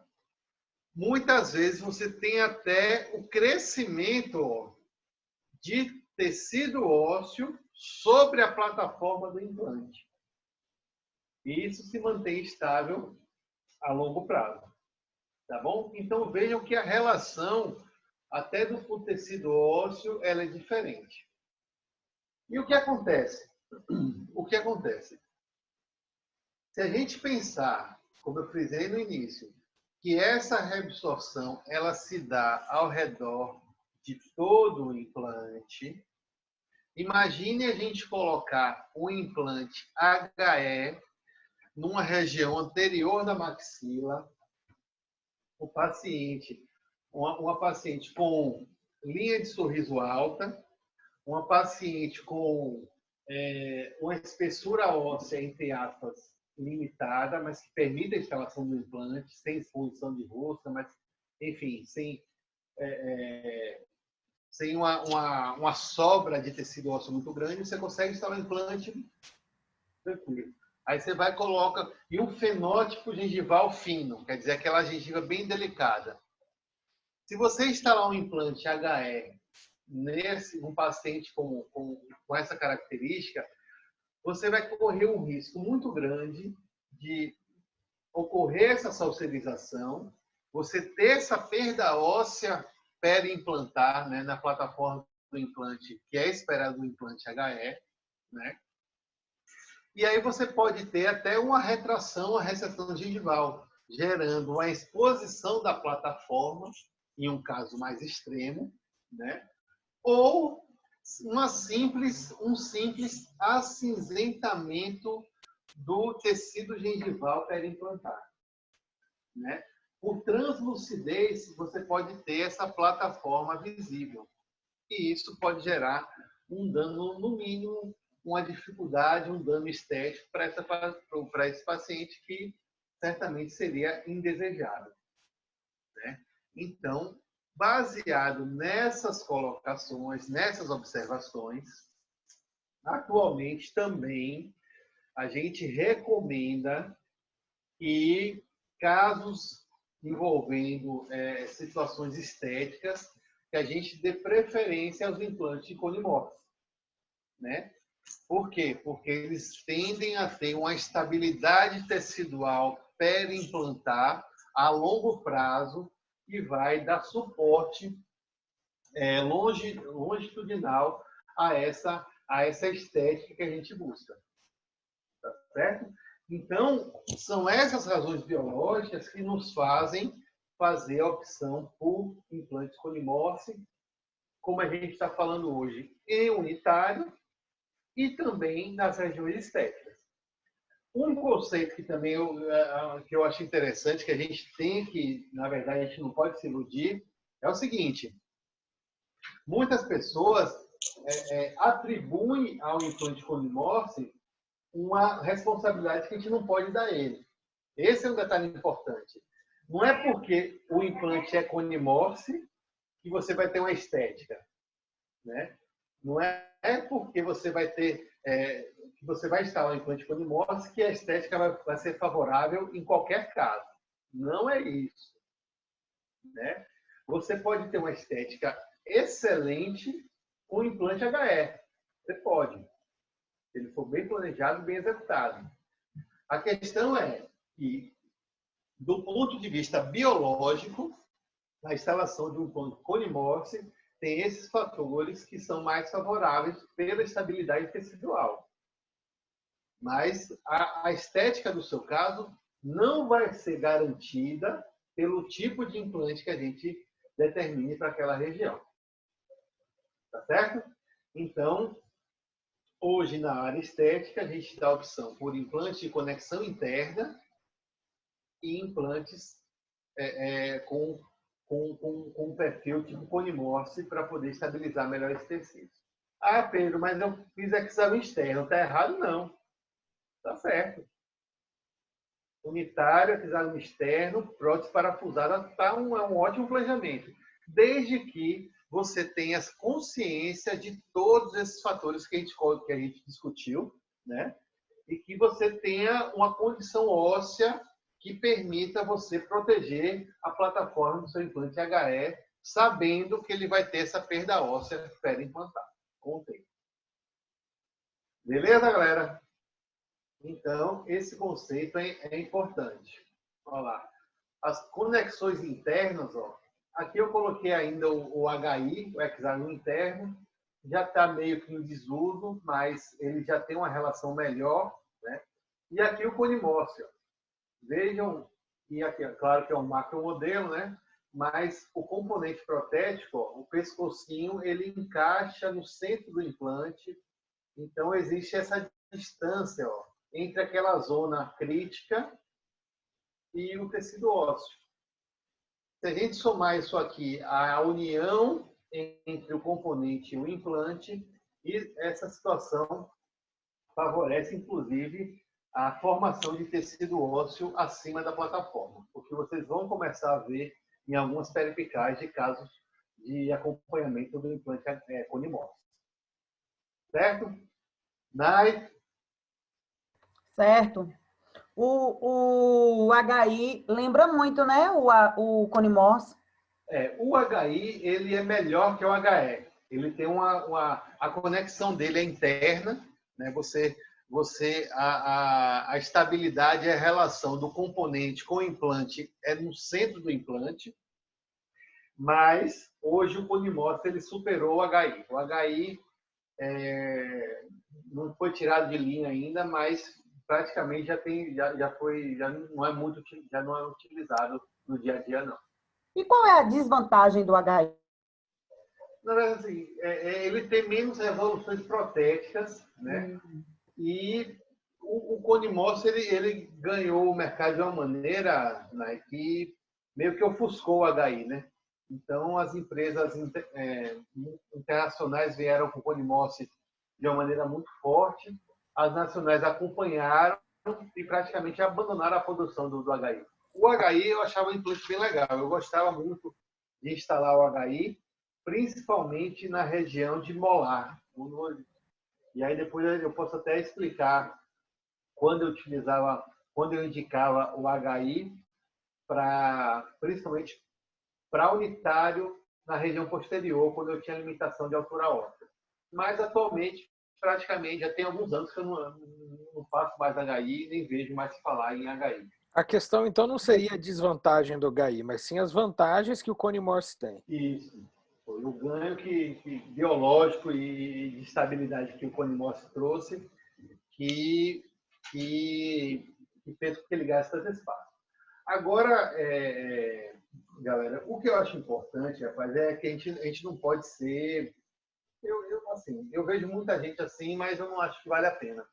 Speaker 1: muitas vezes você tem até o crescimento de tecido ósseo sobre a plataforma do implante. E isso se mantém estável a longo prazo. Tá bom? Então vejam que a relação até do tecido ósseo ela é diferente. E o que acontece? O que acontece? Se a gente pensar, como eu frisei no início, que essa reabsorção ela se dá ao redor de todo o implante, imagine a gente colocar um implante HE numa região anterior da maxila, o paciente, uma paciente com linha de sorriso alta, uma paciente com uma espessura óssea, entre aspas, limitada, mas que permite a instalação do implante, sem exposição de rosca, mas, enfim, sem uma sobra de tecido ósseo muito grande, você consegue instalar o implante tranquilo. Aí você vai e coloca... E um fenótipo gengival fino, quer dizer, aquela gengiva bem delicada. Se você instalar um implante HE um paciente com essa característica, você vai correr um risco muito grande de ocorrer essa salserização, você ter essa perda óssea periimplantar, né, na plataforma do implante, que é esperado no implante HE, né? E aí você pode ter até uma retração, uma recessão gengival, gerando uma exposição da plataforma, em um caso mais extremo, né? Ou um simples acinzentamento do tecido gengival periimplantar, né? Por translucidez, você pode ter essa plataforma visível. E isso pode gerar um dano, no mínimo, uma dificuldade, um dano estético para esse paciente que certamente seria indesejado, né? Então, baseado nessas colocações, nessas observações, atualmente também a gente recomenda que casos envolvendo situações estéticas, que a gente dê preferência aos implantes de conimorfos, né? Por quê? Porque eles tendem a ter uma estabilidade tecidual periimplantar a longo prazo e vai dar suporte longitudinal a essa estética que a gente busca. Tá certo? Então, são essas razões biológicas que nos fazem fazer a opção por implantes conimorfe, como a gente está falando hoje, em unitário e também nas regiões estéticas. Um conceito que também que eu acho interessante, que a gente tem que, na verdade, a gente não pode se iludir, é o seguinte: muitas pessoas atribuem ao implante conimorfe uma responsabilidade que a gente não pode dar a ele. Esse é um detalhe importante. Não é porque o implante é conimorfe que você vai ter uma estética, né? Não é porque você vai ter que você vai instalar um implante conimorfe que a estética vai ser favorável em qualquer caso. Não é isso, né? Você pode ter uma estética excelente com implante HE. Você pode. Se ele for bem planejado, bem executado. A questão é que, do ponto de vista biológico, a instalação de um implante conimorfe tem esses fatores que são mais favoráveis pela estabilidade tecidual. Mas a estética do seu caso não vai ser garantida pelo tipo de implante que a gente determine para aquela região. Tá certo? Então, hoje, na área estética, a gente dá a opção por implantes de conexão interna e implantes com perfil tipo conimorfe para poder estabilizar melhor esse tecido. Ah, Pedro, mas eu fiz hexágono externo. Está errado? Não. Está certo. Unitário, hexágono externo, prótese parafusada, é um ótimo planejamento. Desde que você tenha consciência de todos esses fatores que a gente discutiu, né? E que você tenha uma condição óssea que permita você proteger a plataforma do seu implante HE, sabendo que ele vai ter essa perda óssea periimplantar com o tempo. Beleza, galera? Então, esse conceito é importante. Olha lá. As conexões internas, ó, aqui eu coloquei ainda o HI, o hexágono interno, já está meio que em desuso, mas ele já tem uma relação melhor, né? E aqui o conimorfe. Vejam, e aqui é claro que é um macromodelo, né? Mas o componente protético, ó, o pescocinho, ele encaixa no centro do implante. Então, existe essa distância, ó, entre aquela zona crítica e o tecido ósseo. Se a gente somar isso aqui, a união entre o componente e o implante, e essa situação favorece, inclusive, a formação de tecido ósseo acima da plataforma, porque vocês vão começar a ver em algumas peripicais de casos de acompanhamento do implante conimorfe. Certo? Nai?
Speaker 3: Certo. O HI lembra muito, né? O conimorfe.
Speaker 1: O HI, ele é melhor que o HE. Ele tem a conexão dele é interna, né? A estabilidade é a relação do componente com o implante, é no centro do implante, mas hoje o conimorfe ele superou o HI. O HI não foi tirado de linha ainda, mas praticamente já não é utilizado no dia a dia, não.
Speaker 3: E qual é a desvantagem do HI?
Speaker 1: Na verdade, assim, ele tem menos resoluções protéticas, né? E O Conimos, ele ganhou o mercado de uma maneira, né, que meio que ofuscou o HI, né? Então, as empresas internacionais vieram com o Conimos de uma maneira muito forte, as nacionais acompanharam e praticamente abandonaram a produção do HI. O HI eu achava um implante bem legal, eu gostava muito de instalar o HI, principalmente na região de molar. E aí depois eu posso até explicar quando eu indicava o HI principalmente para unitário na região posterior, quando eu tinha limitação de altura óssea. Mas atualmente, praticamente, já tem alguns anos que eu não faço mais HI, nem vejo mais falar em HI.
Speaker 4: A questão, então, não seria a desvantagem do HI, mas sim as vantagens que o Conimos tem.
Speaker 1: Isso. Foi o ganho biológico e de estabilidade que o Conimos trouxe que fez com que ele gaste tanto espaço. Agora, galera, o que eu acho importante, rapaz, é que a gente não pode ser... eu vejo muita gente assim, mas eu não acho que vale a pena.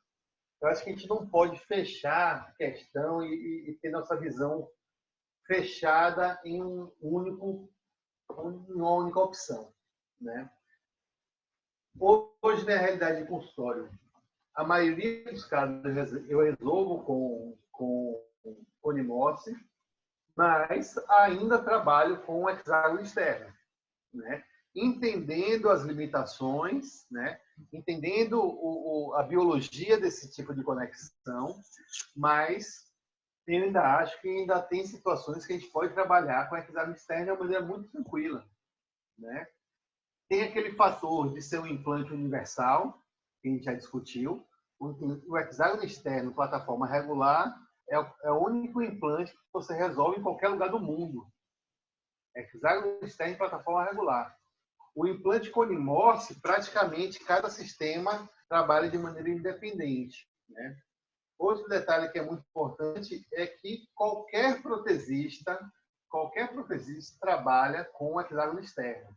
Speaker 1: Eu acho que a gente não pode fechar a questão e ter nossa visão fechada em uma única opção, né? Hoje, na realidade de consultório, a maioria dos casos eu resolvo com Conimos, mas ainda trabalho com o hexágono externo, né? Entendendo as limitações, né? Entendendo a biologia desse tipo de conexão, mas eu ainda acho que ainda tem situações que a gente pode trabalhar com o hexágono externo de uma maneira muito tranquila, né? Tem aquele fator de ser um implante universal, que a gente já discutiu. O hexágono externo, plataforma regular, é o único implante que você resolve em qualquer lugar do mundo. Hexágono externo, plataforma regular. O implante Conimos, praticamente cada sistema trabalha de maneira independente, né? Outro detalhe que é muito importante é que qualquer protesista trabalha com o hexágono externo.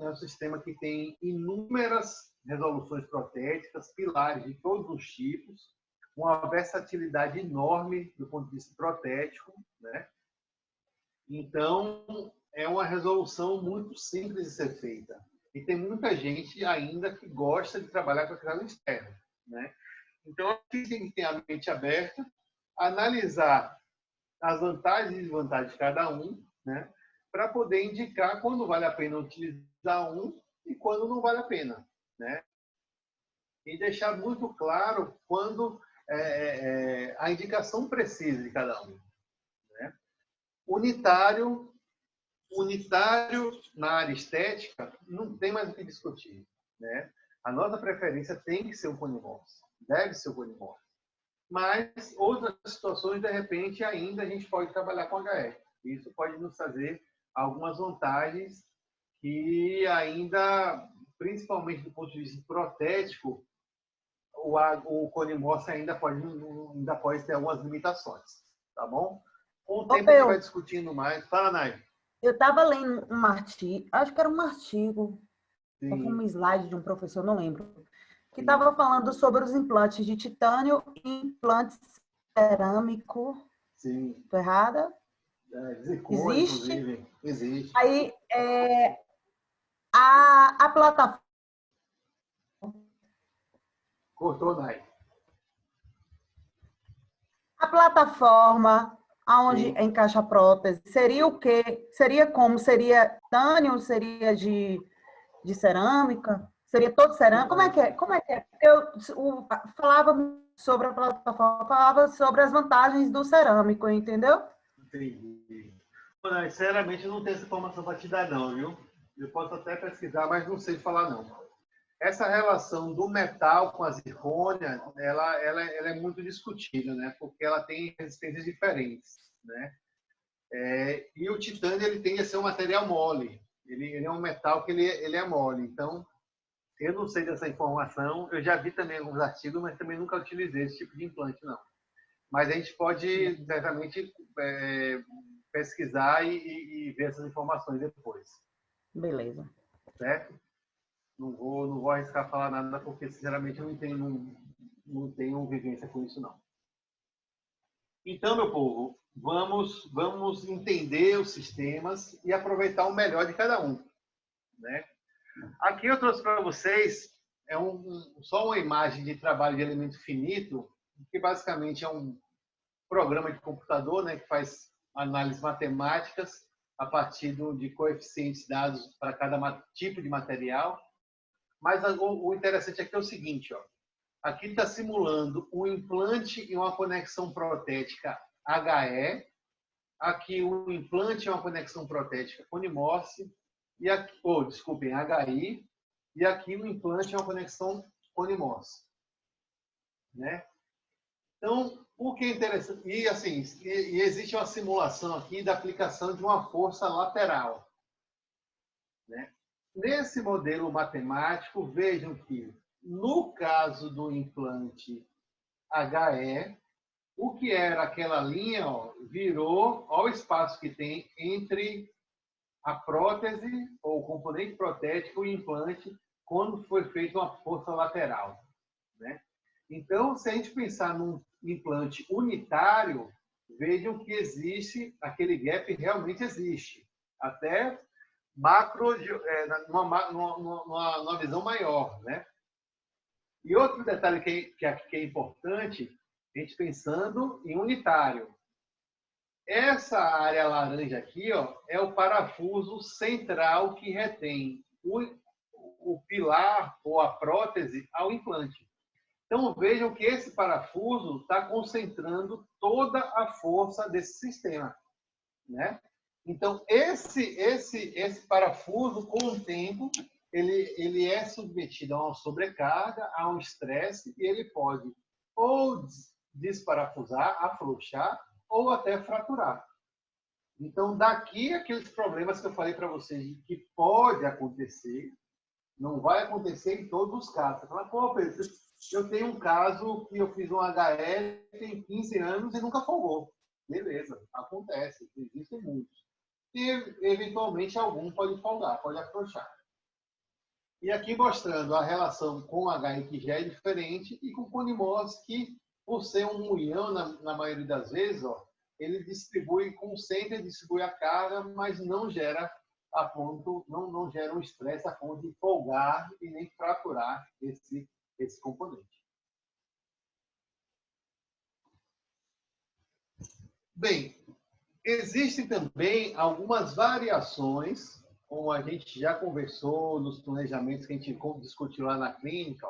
Speaker 1: É um sistema que tem inúmeras resoluções protéticas, pilares de todos os tipos, uma versatilidade enorme do ponto de vista protético, né? Então, é uma resolução muito simples de ser feita. E tem muita gente ainda que gosta de trabalhar com hexágono externo, né? Então, a gente tem que ter a mente aberta, analisar as vantagens e desvantagens de cada um, né? Para poder indicar quando vale a pena utilizar um e quando não vale a pena, né? E deixar muito claro quando a indicação precisa de cada um, né? Unitário na área estética, não tem mais o que discutir, né? A nossa preferência tem que ser o Conimos, deve ser o Conimos. Mas outras situações, de repente, ainda a gente pode trabalhar com HF. Isso pode nos trazer algumas vantagens que ainda, principalmente do ponto de vista protético, o Conimos ainda pode ter algumas limitações, tá bom? Com o tempo a gente vai discutindo mais. Fala, Nai.
Speaker 3: Eu estava lendo um artigo, acho que era um artigo,
Speaker 1: Sim.
Speaker 3: ou um slide de um professor, não lembro, que estava falando sobre os implantes de titânio e implantes cerâmico.
Speaker 1: Sim.
Speaker 3: Estou errada?
Speaker 1: Zircônio,
Speaker 3: existe?
Speaker 1: Inclusive. Existe.
Speaker 3: Aí, a plataforma...
Speaker 1: Cortou, Nai.
Speaker 3: A plataforma aonde encaixa a prótese seria o quê? Seria como? Seria titânio? Seria de cerâmica? Seria todo cerâmico? Como é que é? Eu falava sobre a plataforma, falava sobre as vantagens do cerâmico, entendeu?
Speaker 1: Entendi. Não, sinceramente, eu não tenho essa informação para te dar, não, viu? Eu posso até pesquisar, mas não sei falar, não. Essa relação do metal com a zircônia, ela é muito discutida, né? Porque ela tem resistências diferentes, né? E o titânio, ele tende a ser um material mole. Ele é um metal que ele é mole. Então, eu não sei dessa informação. Eu já vi também alguns artigos, mas também nunca utilizei esse tipo de implante, não. Mas a gente pode, certamente, pesquisar e ver essas informações depois.
Speaker 3: Beleza.
Speaker 1: Certo? Não vou arriscar falar nada, porque, sinceramente, eu não entendo não tenho vivência com isso, não. Então, meu povo, vamos entender os sistemas e aproveitar o melhor de cada um, né? Aqui eu trouxe para vocês só uma imagem de trabalho de elemento finito, que basicamente é um programa de computador, né, que faz análises matemáticas a partir de coeficientes dados para cada tipo de material. Mas o interessante aqui é o seguinte, ó. Aqui está simulando um implante e uma conexão protética HE. Aqui o implante é uma conexão protética Conimorse. E aqui, desculpem, HI. E aqui o implante é uma conexão Conimorse, né? Então, o que é interessante... E, assim, existe uma simulação aqui da aplicação de uma força lateral, né? Nesse modelo matemático, vejam que, no caso do implante HE, o que era aquela linha, ó, virou ao espaço que tem entre a prótese, ou o componente protético e o implante, quando foi feita uma força lateral, né? Então, se a gente pensar num implante unitário, vejam que existe, aquele gap realmente existe. Até macro, numa visão maior, né? E outro detalhe que é importante, a gente pensando em unitário. Essa área laranja aqui, ó, é o parafuso central que retém o pilar ou a prótese ao implante. Então, vejam que esse parafuso está concentrando toda a força desse sistema, né? Então, esse parafuso, com o tempo, ele é submetido a uma sobrecarga, a um estresse, e ele pode ou desparafusar, afrouxar, ou até fraturar. Então, daqui aqueles problemas que eu falei para vocês, que pode acontecer, não vai acontecer em todos os casos. Você fala, pô, Pedro, eu tenho um caso que eu fiz um HE, tem 15 anos e nunca folgou. Beleza, acontece, existem muitos. E, eventualmente, algum pode folgar, pode afrouxar. E aqui mostrando a relação com o HI, que já é diferente, e com o Conimorse, que, por ser um mulhão, na maioria das vezes, ó, ele distribui, concentra e distribui a carga, mas não gera a ponto, não gera um estresse a ponto de folgar e nem fraturar esse componente. Bem, existem também algumas variações, como a gente já conversou nos planejamentos que a gente discutiu lá na clínica.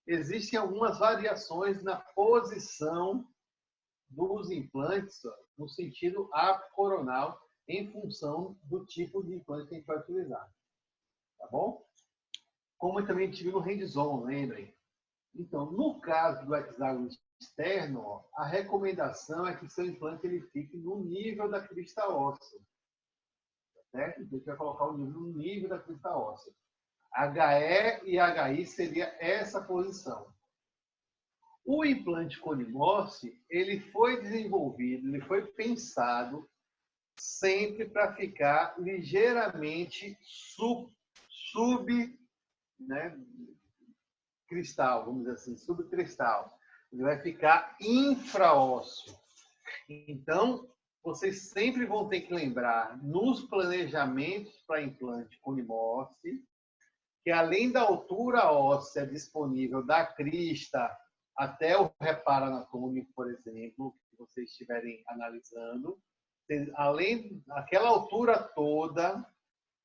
Speaker 1: Existem algumas variações na posição dos implantes no sentido apicoronal em função do tipo de implante que a gente vai utilizar. Tá bom? Como também tive no hands-on, lembrem? Então, no caso do hexágono externo, ó, a recomendação é que seu implante ele fique no nível da crista óssea. Certo? Então, a gente vai colocar o nível no nível da crista óssea. HE e HI seria essa posição. O implante Conimorse, ele foi desenvolvido, ele foi pensado sempre para ficar ligeiramente cristal, vamos dizer assim, subcristal. Ele vai ficar infraósseo. Então, vocês sempre vão ter que lembrar, nos planejamentos para implante Conimorse, que além da altura óssea disponível da crista até o reparo anatômico, por exemplo, que vocês estiverem analisando, além daquela altura toda,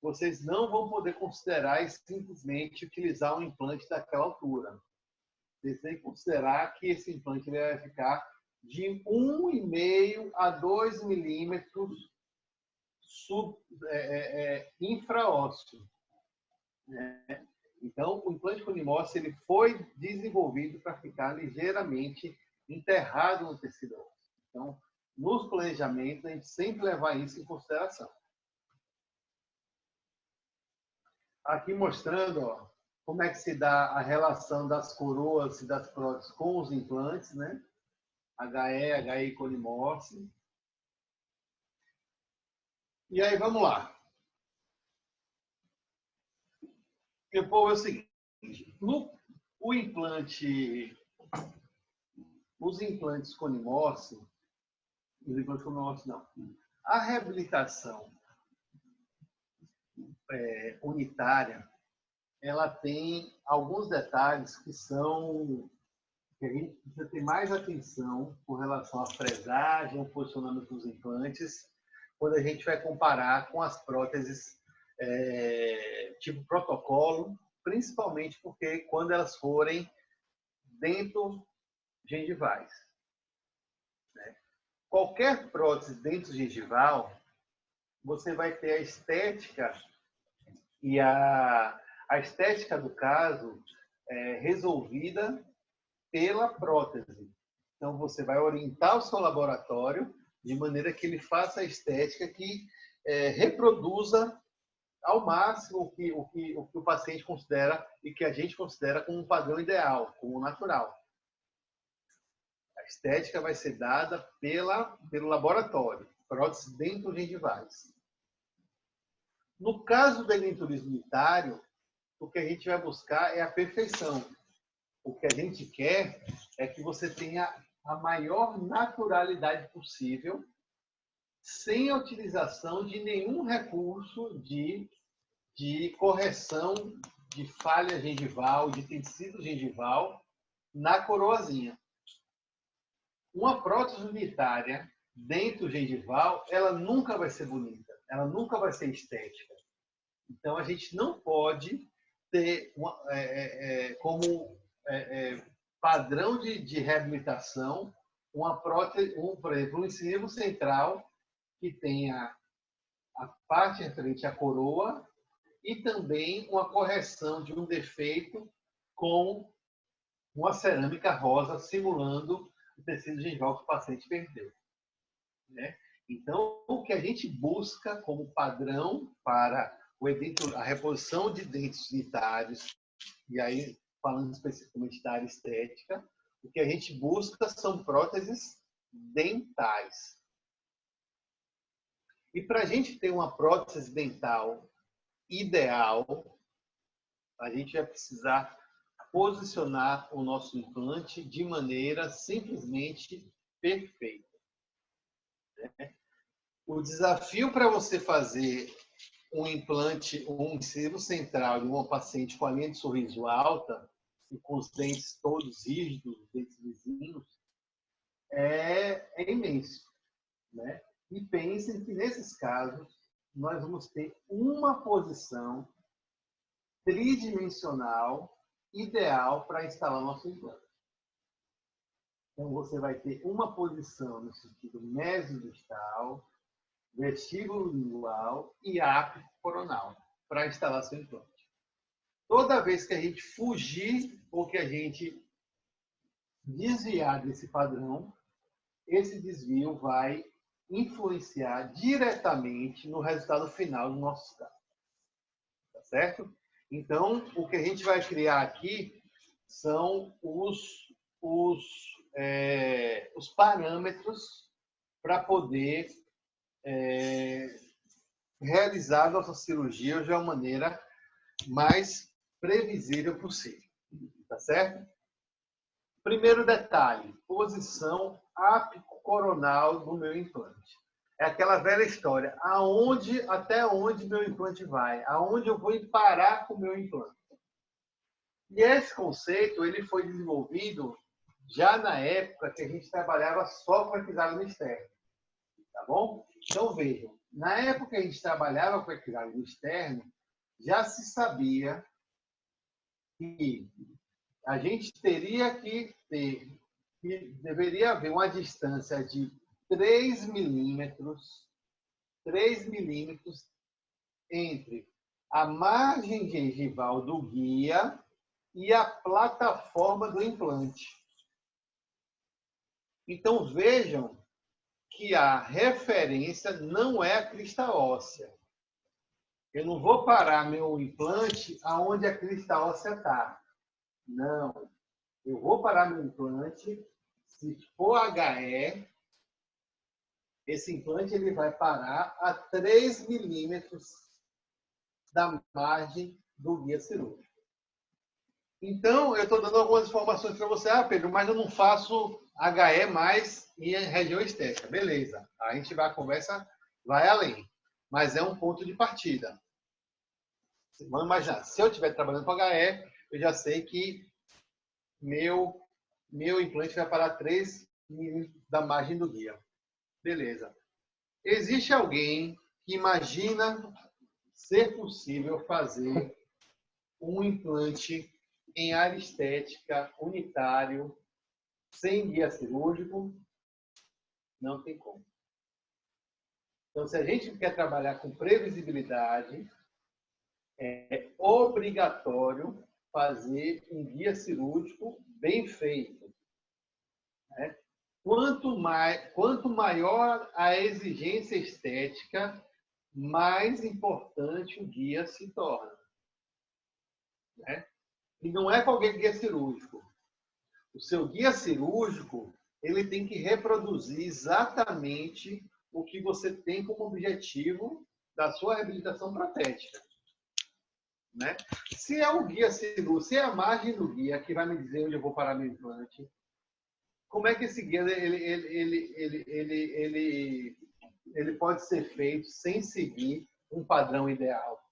Speaker 1: vocês não vão poder considerar e simplesmente utilizar um implante daquela altura. Vocês têm que considerar que esse implante ele vai ficar de 1,5 a 2 milímetros infraósseo. Né? Então, o implante Conimorse ele foi desenvolvido para ficar ligeiramente enterrado no tecido ósseo. Então, nos planejamentos, a gente sempre levar isso em consideração. Aqui mostrando, ó, como é que se dá a relação das coroas e das próteses com os implantes, né? HE, HI Conimorse. E aí, vamos lá. O povo é o seguinte, o implante os implantes Conimorse, os implantes Conimorse não, a reabilitação unitária, ela tem alguns detalhes que a gente precisa ter mais atenção com relação à fresagem, ao posicionamento dos implantes, quando a gente vai comparar com as próteses tipo protocolo, principalmente porque quando elas forem dentro gengivais. Né? Qualquer prótese dentro gengival, você vai ter a estética e a estética do caso resolvida pela prótese. Então, você vai orientar o seu laboratório de maneira que ele faça a estética que reproduza ao máximo o que o paciente considera e que a gente considera como um padrão ideal, como natural. A estética vai ser dada pelo laboratório, próteses dentro gengivais. No caso do edenturismo unitário, o que a gente vai buscar é a perfeição. O que a gente quer é que você tenha a maior naturalidade possível, sem a utilização de nenhum recurso de correção de falha gengival, de tecido gengival na coroazinha. Uma prótese unitária dentro gengival, ela nunca vai ser bonita, ela nunca vai ser estética. Então, a gente não pode ter como padrão de reabilitação uma prótese, por exemplo, um incisivo central que tenha a parte referente à coroa e também uma correção de um defeito com uma cerâmica rosa simulando o tecido gengival que o paciente perdeu. Né? Então, o que a gente busca como padrão para a reposição de dentes unitários, e aí falando especificamente da área estética, o que a gente busca são próteses dentais. E para a gente ter uma prótese dental ideal, a gente vai precisar posicionar o nosso implante de maneira simplesmente perfeita. O desafio para você fazer um implante, um incisivo central de uma paciente com a linha de sorriso alta e com os dentes todos rígidos, os dentes vizinhos, é imenso. Né? E pensem que, nesses casos, nós vamos ter uma posição tridimensional ideal para instalar nosso implante. Então, você vai ter uma posição no sentido mesodistal, vestíbulo lingual e ápice coronal para instalar seu implante. Toda vez que a gente fugir ou que a gente desviar desse padrão, esse desvio vai influenciar diretamente no resultado final do nosso caso. Tá certo? Então, o que a gente vai criar aqui são os parâmetros para poder realizar a nossa cirurgia de uma maneira mais previsível possível. Tá certo? Primeiro detalhe, posição apicoronal do meu implante. É aquela velha história, até onde meu implante vai, aonde eu vou parar com o meu implante. E esse conceito ele foi desenvolvido já na época que a gente trabalhava só com hexágono externo. Tá bom? Então, vejam, na época que a gente trabalhava com hexágono externo, já se sabia que a gente teria que deveria haver uma distância de 3 milímetros entre a margem gengival do guia e a plataforma do implante. Então, vejam que a referência não é a crista óssea. Eu não vou parar meu implante aonde a crista óssea está. Não. Eu vou parar meu implante, se for HE, esse implante ele vai parar a 3 milímetros da margem do guia cirúrgico. Então, eu estou dando algumas informações para você. Pedro, mas eu não faço HE mais e região estética. Beleza. A gente vai, a conversa vai além. Mas é um ponto de partida. Vamos imaginar, se eu estiver trabalhando com HE, eu já sei que meu implante vai parar 3 milímetros da margem do guia. Beleza. Existe alguém que imagina ser possível fazer um implante em área estética unitário, sem guia cirúrgico? Não tem como. Então, se a gente quer trabalhar com previsibilidade, é obrigatório fazer um guia cirúrgico bem feito. Né? Quanto maior a exigência estética, mais importante o guia se torna. Né? E não é qualquer guia cirúrgico. O seu guia cirúrgico, ele tem que reproduzir exatamente o que você tem como objetivo da sua reabilitação protética. Né? Se é o guia cirúrgico, se é a margem do guia que vai me dizer onde eu vou parar meu implante, como é que esse guia ele pode ser feito sem seguir um padrão ideal?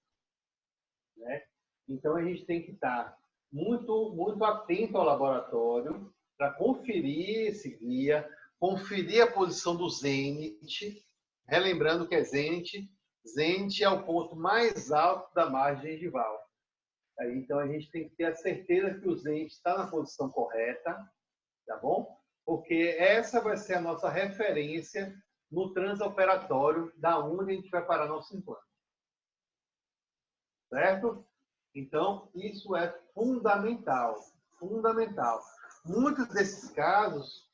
Speaker 1: Né? Então, a gente tem que estar muito atento ao laboratório para conferir esse guia, conferir a posição do zênite, relembrando que é zênite. Zênite é o ponto mais alto da margem gengival. Então, a gente tem que ter a certeza que o zênite está na posição correta, tá bom? Porque essa vai ser a nossa referência no transoperatório, da onde a gente vai parar nosso implante. Certo? Então, isso é fundamental. Fundamental. Muitos desses casos,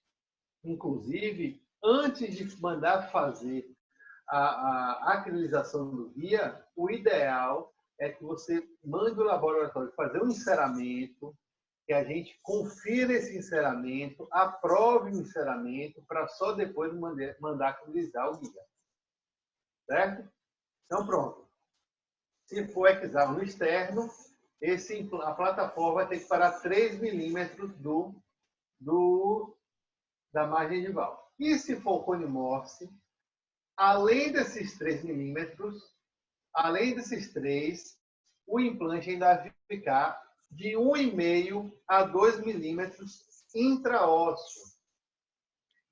Speaker 1: inclusive, antes de mandar fazer a acrilização do guia, o ideal é que você mande o laboratório fazer um enceramento, que a gente confira esse enceramento, aprove o enceramento, para só depois mandar acrilizar o guia. Certo? Então, pronto. Se for hexágono externo, a plataforma vai ter que parar 3 milímetros da margem gengival. E se for conimorse, além desses 3 milímetros, além desses 3, o implante ainda vai ficar de 1,5 a 2 milímetros intraósseo.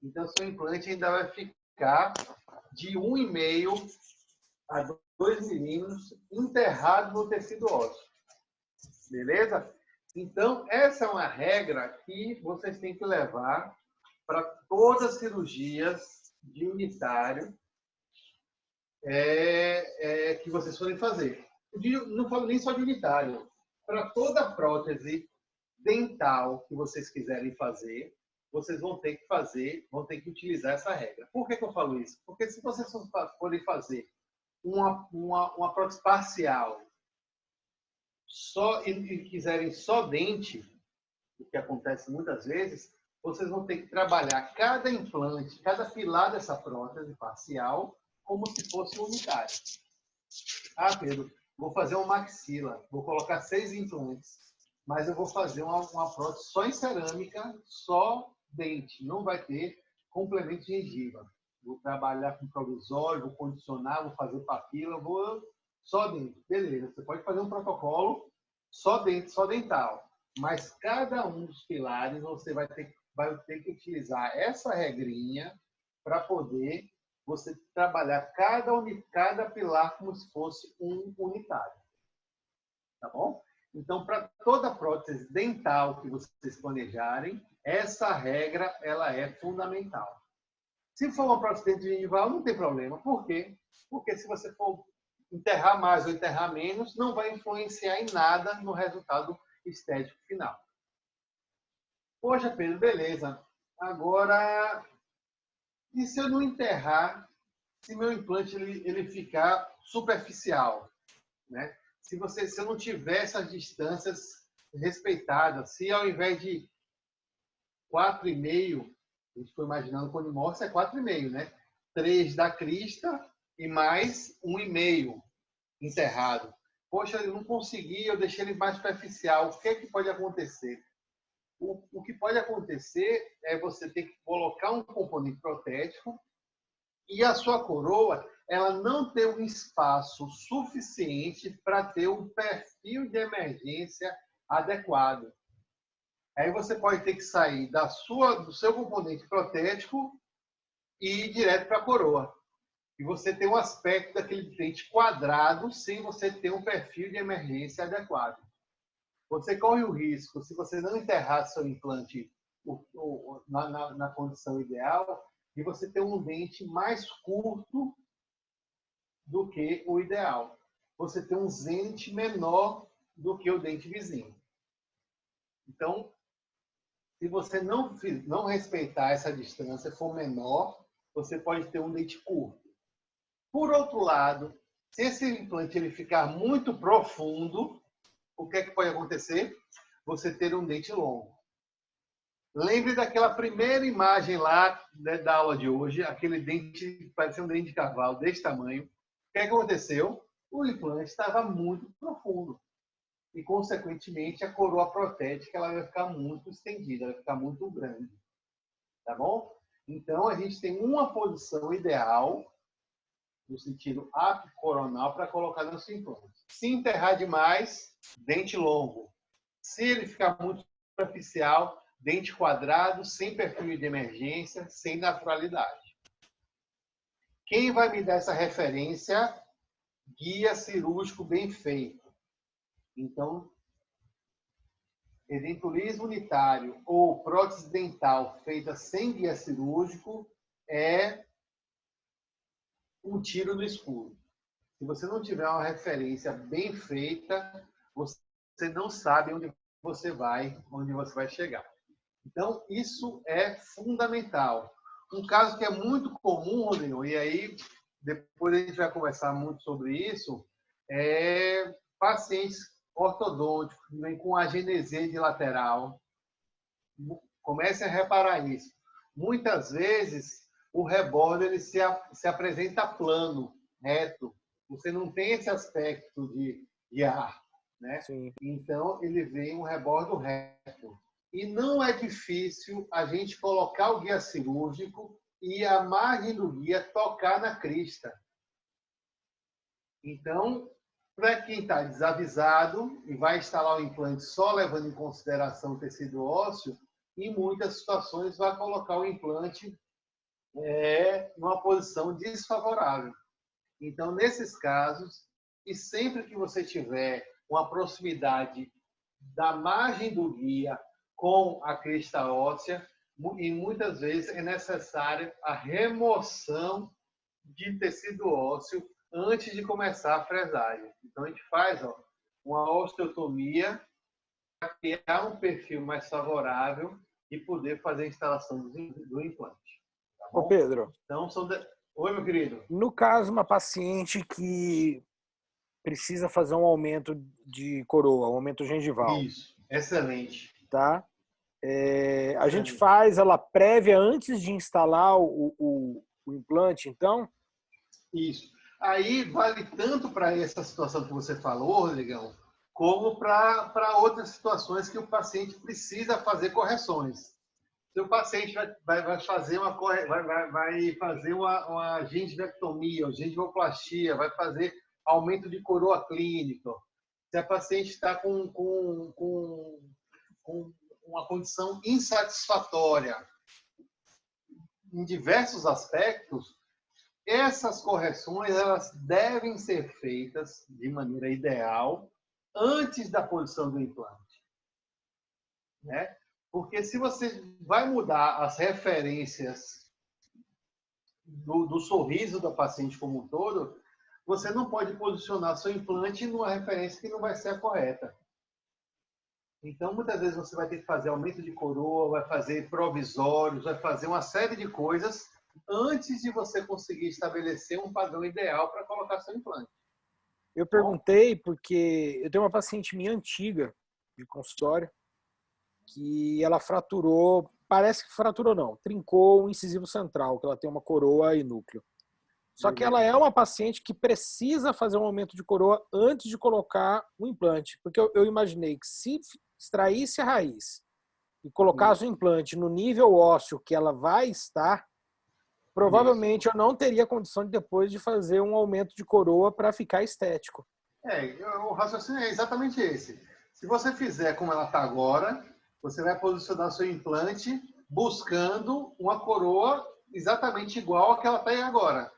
Speaker 1: Então, seu implante ainda vai ficar de 1,5 a 2 milímetros enterrado no tecido ósseo. Beleza? Então, essa é uma regra que vocês têm que levar para todas as cirurgias de unitário que vocês forem fazer. Não falo nem só de unitário. Para toda prótese dental que vocês quiserem fazer, vocês vão ter que utilizar essa regra. Por que eu falo isso? Porque se vocês forem fazer uma prótese parcial e quiserem só dente, o que acontece muitas vezes, vocês vão ter que trabalhar cada implante, cada pilar dessa prótese parcial, como se fosse unitário. Ah, Pedro, vou fazer uma maxila, vou colocar 6 implantes, mas eu vou fazer uma prótese só em cerâmica, só dente, não vai ter complemento de gengiva. Vou trabalhar com provisório, vou condicionar, vou fazer papila, vou só dente. Beleza, você pode fazer um protocolo só dente, só dental, mas cada um dos pilares você vai ter que utilizar essa regrinha para poder você trabalhar cada pilar como se fosse um unitário. Tá bom? Então, para toda prótese dental que vocês planejarem, essa regra ela é fundamental. Se for uma prótese gengival, não tem problema. Por quê? Porque se você for enterrar mais ou enterrar menos, não vai influenciar em nada no resultado estético final. Poxa, Pedro, beleza. Agora, e se eu não enterrar, se meu implante ele ficar superficial, né? Se eu não tiver essas distâncias respeitadas, se ao invés de 4,5, a gente foi imaginando quando mostra é 4,5, né? 3 da crista e mais 1,5 enterrado. Poxa, eu não consegui, eu deixei ele mais superficial. O que é que pode acontecer? o que pode acontecer é você ter que colocar um componente protético e a sua coroa ela não ter um espaço suficiente para ter um perfil de emergência adequado. Aí você pode ter que sair do seu componente protético e ir direto para a coroa. E você tem um aspecto daquele dente quadrado sem você ter um perfil de emergência adequado. Você corre o risco, se você não enterrar seu implante na condição ideal, de você ter um dente mais curto do que o ideal. Você tem um zênite menor do que o dente vizinho. Então, se você não respeitar essa distância, for menor, você pode ter um dente curto. Por outro lado, se esse implante ele ficar muito profundo, o que é que pode acontecer? Você ter um dente longo. Lembre daquela primeira imagem lá, né, da aula de hoje, aquele dente, parecia um dente de cavalo desse tamanho. O que é que aconteceu? O implante estava muito profundo. E, consequentemente, a coroa protética ela vai ficar muito estendida, vai ficar muito grande. Tá bom? Então, a gente tem uma posição ideal, no sentido apicoronal, para colocar no seu implante. Se enterrar demais, dente longo. Se ele ficar muito superficial, dente quadrado, sem perfil de emergência, sem naturalidade. Quem vai me dar essa referência? Guia cirúrgico bem feito. Então, edentulismo unitário ou prótese dental feita sem guia cirúrgico é um tiro no escuro. Se você não tiver uma referência bem feita, você não sabe onde você vai chegar. Então, isso é fundamental. Um caso que é muito comum, Rodrigo, e aí depois a gente vai conversar muito sobre isso, é pacientes ortodônticos que vêm com agenesia de lateral. Comecem a reparar isso. Muitas vezes, o rebordo ele se apresenta plano, reto. Você não tem esse aspecto de arco, né?
Speaker 4: Sim.
Speaker 1: Então, ele vem um rebordo reto. E não é difícil a gente colocar o guia cirúrgico e a margem do guia tocar na crista. Então, para quem está desavisado e vai instalar o implante só levando em consideração o tecido ósseo, em muitas situações vai colocar o implante numa posição desfavorável. Então, nesses casos, e sempre que você tiver uma proximidade da margem do guia com a crista óssea, e muitas vezes é necessária a remoção de tecido ósseo antes de começar a fresagem. Então, a gente faz uma osteotomia para criar um perfil mais favorável e poder fazer a instalação do implante. Tá bom?
Speaker 4: Ô, Pedro.
Speaker 1: Então, Oi, meu querido.
Speaker 4: No caso, uma paciente que precisa fazer um aumento de coroa, um aumento gengival.
Speaker 1: Isso, excelente.
Speaker 4: Tá? A gente faz ela prévia antes de instalar o implante, então?
Speaker 1: Isso. Aí vale tanto para essa situação que você falou, Rodrigão, como para outras situações que o paciente precisa fazer correções. Se o paciente vai fazer uma gengivectomia, ou gengivoplastia, vai fazer aumento de coroa clínica, se a paciente está com uma condição insatisfatória em diversos aspectos, essas correções elas devem ser feitas de maneira ideal antes da posição do implante, né? Porque se você vai mudar as referências do sorriso da paciente como um todo, você não pode posicionar seu implante numa referência que não vai ser a correta. Então, muitas vezes você vai ter que fazer aumento de coroa, vai fazer provisórios, vai fazer uma série de coisas antes de você conseguir estabelecer um padrão ideal para colocar seu implante.
Speaker 4: Eu perguntei porque eu tenho uma paciente minha antiga de consultório que ela fraturou, parece que fraturou não, trincou o incisivo central, que ela tem uma coroa e núcleo. Só que ela é uma paciente que precisa fazer um aumento de coroa antes de colocar o implante, porque eu imaginei que se extraísse a raiz e colocasse o implante no nível ósseo que ela vai estar, provavelmente eu não teria condição de depois de fazer um aumento de coroa para ficar estético.
Speaker 1: O raciocínio é exatamente esse. Se você fizer como ela está agora, você vai posicionar seu implante buscando uma coroa exatamente igual à que ela tem agora.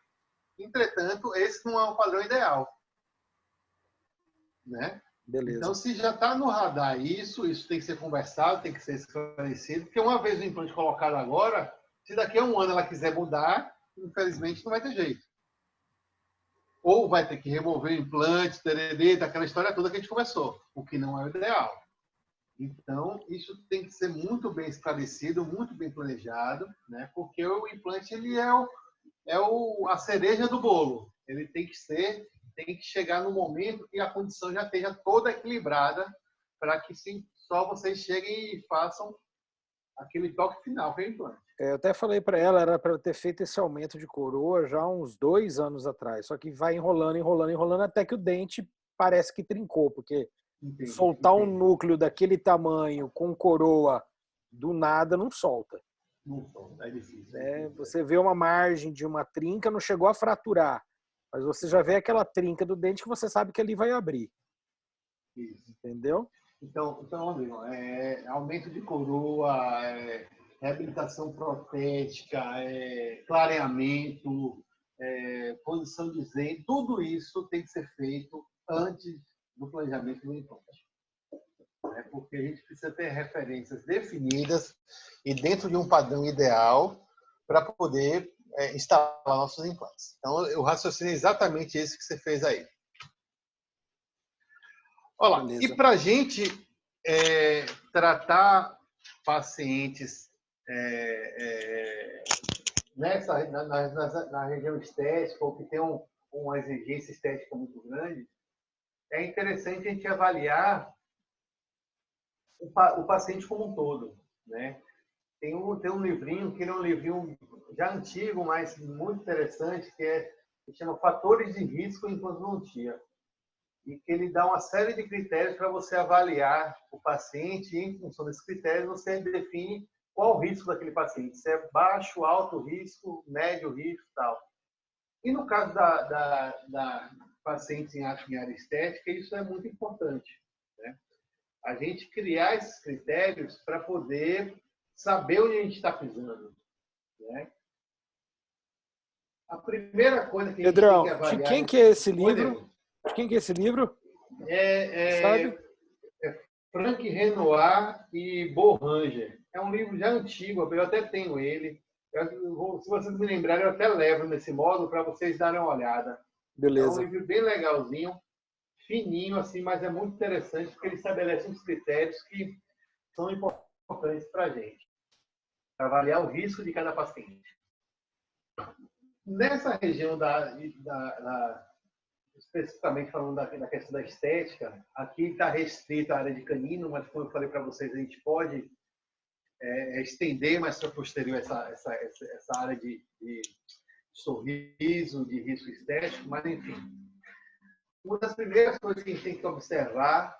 Speaker 1: Entretanto, esse não é o padrão ideal. Né?
Speaker 4: Beleza.
Speaker 1: Então, se já está no radar isso tem que ser conversado, tem que ser esclarecido, porque uma vez o implante colocado agora, se daqui a um ano ela quiser mudar, infelizmente não vai ter jeito. Ou vai ter que remover o implante, tererê, daquela história toda que a gente começou, o que não é o ideal. Então, isso tem que ser muito bem esclarecido, muito bem planejado, né? Porque o implante ele a cereja do bolo. Ele tem que chegar no momento que a condição já esteja toda equilibrada para que sim, só vocês cheguem e façam aquele toque final que é o implante.
Speaker 4: Eu até falei para ela, era para eu ter feito esse aumento de coroa já uns 2 anos atrás. Só que vai enrolando, enrolando, enrolando, até que o dente parece que trincou, porque soltar um núcleo daquele tamanho com coroa do nada não solta.
Speaker 1: Não solta, é difícil.
Speaker 4: Você vê uma margem de uma trinca, não chegou a fraturar, mas você já vê aquela trinca do dente que você sabe que ali vai abrir.
Speaker 1: Isso.
Speaker 4: Entendeu?
Speaker 1: Então Rodrigo, aumento de coroa, reabilitação protética, clareamento, posição de zen, tudo isso tem que ser feito antes do planejamento do implante. Porque a gente precisa ter referências definidas e dentro de um padrão ideal para poder instalar nossos implantes. Então, o raciocínio é exatamente esse que você fez aí. Olha lá, e para a gente tratar pacientes na região estética ou que tem uma exigência estética muito grande, é interessante a gente avaliar o paciente como um todo, né? Tem um livrinho, que é um livrinho já antigo, mas muito interessante, que chama Fatores de Risco em Endodontia. E que ele dá uma série de critérios para você avaliar o paciente e, em função desses critérios, você define qual o risco daquele paciente. Se é baixo, alto risco, médio risco e tal. E no caso da paciente em área estética, isso é muito importante, né? A gente criar esses critérios para poder saber onde a gente está pisando, né? A primeira coisa que a gente
Speaker 4: Pedrão,
Speaker 1: tem que avaliar...
Speaker 4: de quem que é esse livro? De quem que é esse livro?
Speaker 1: É Frank Renoir e Bo Ranger. É um livro já antigo, eu até tenho ele. Se vocês me lembrarem, eu até levo nesse módulo para vocês darem uma olhada.
Speaker 4: Beleza.
Speaker 1: É um livro bem legalzinho, fininho, assim, mas é muito interessante porque ele estabelece uns critérios que são importantes para a gente, para avaliar o risco de cada paciente. Nessa região especificamente falando da questão da estética, aqui está restrita a área de canino, mas como eu falei para vocês, a gente pode estender mais para posterior essa área de sorriso, de risco estético, mas enfim. Uma das primeiras coisas que a gente tem que observar,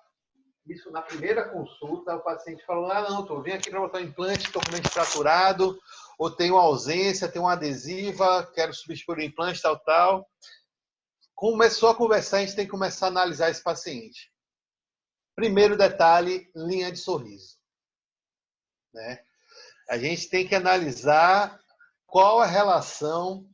Speaker 1: isso na primeira consulta, o paciente falou, não, vim aqui para botar um implante, estou com o dente fraturado, ou tenho ausência, tenho uma adesiva, quero substituir o implante, tal. Começou a conversar, a gente tem que começar a analisar esse paciente. Primeiro detalhe, linha de sorriso, né? A gente tem que analisar qual a relação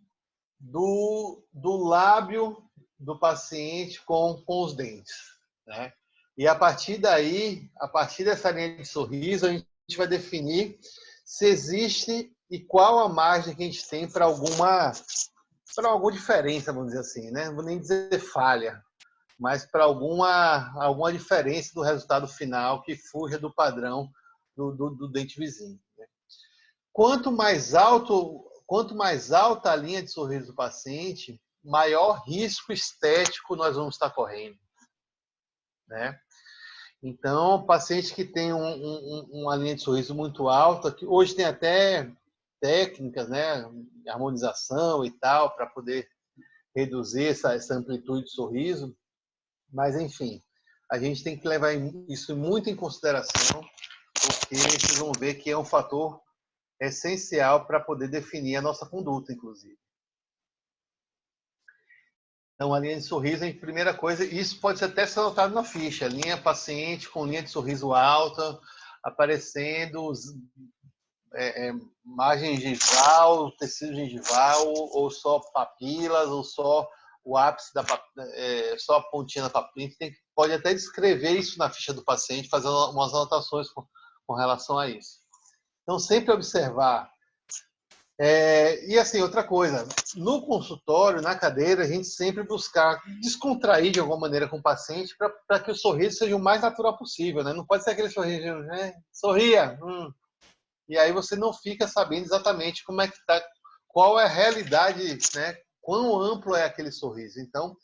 Speaker 1: do lábio do paciente com os dentes, né? E a partir daí, a partir dessa linha de sorriso, a gente vai definir se existe e qual a margem que a gente tem para alguma diferença, vamos dizer assim, né? Não vou nem dizer falha, mas para alguma diferença do resultado final que fuja do padrão do dente vizinho, né? Quanto mais alta a linha de sorriso do paciente, maior risco estético nós vamos estar correndo, né? Então, paciente que tem uma linha de sorriso muito alta, que hoje tem até técnicas, né, harmonização e tal, para poder reduzir essa amplitude de sorriso, mas enfim, a gente tem que levar isso muito em consideração porque vocês vão ver que é um fator essencial para poder definir a nossa conduta, inclusive. Então, a linha de sorriso, a primeira coisa, isso pode até ser notado na ficha, linha paciente com linha de sorriso alta, aparecendo margem gengival, tecido gengival, ou só papilas, ou só o ápice só a pontinha da papila. Pode até descrever isso na ficha do paciente, fazendo umas anotações com relação a isso. Então, sempre observar. E assim, outra coisa, no consultório, na cadeira, a gente sempre buscar descontrair de alguma maneira com o paciente para que o sorriso seja o mais natural possível, né? Não pode ser aquele sorriso, né? Sorria! E aí você não fica sabendo exatamente como é que tá, qual é a realidade, né? Quão amplo é aquele sorriso. Então,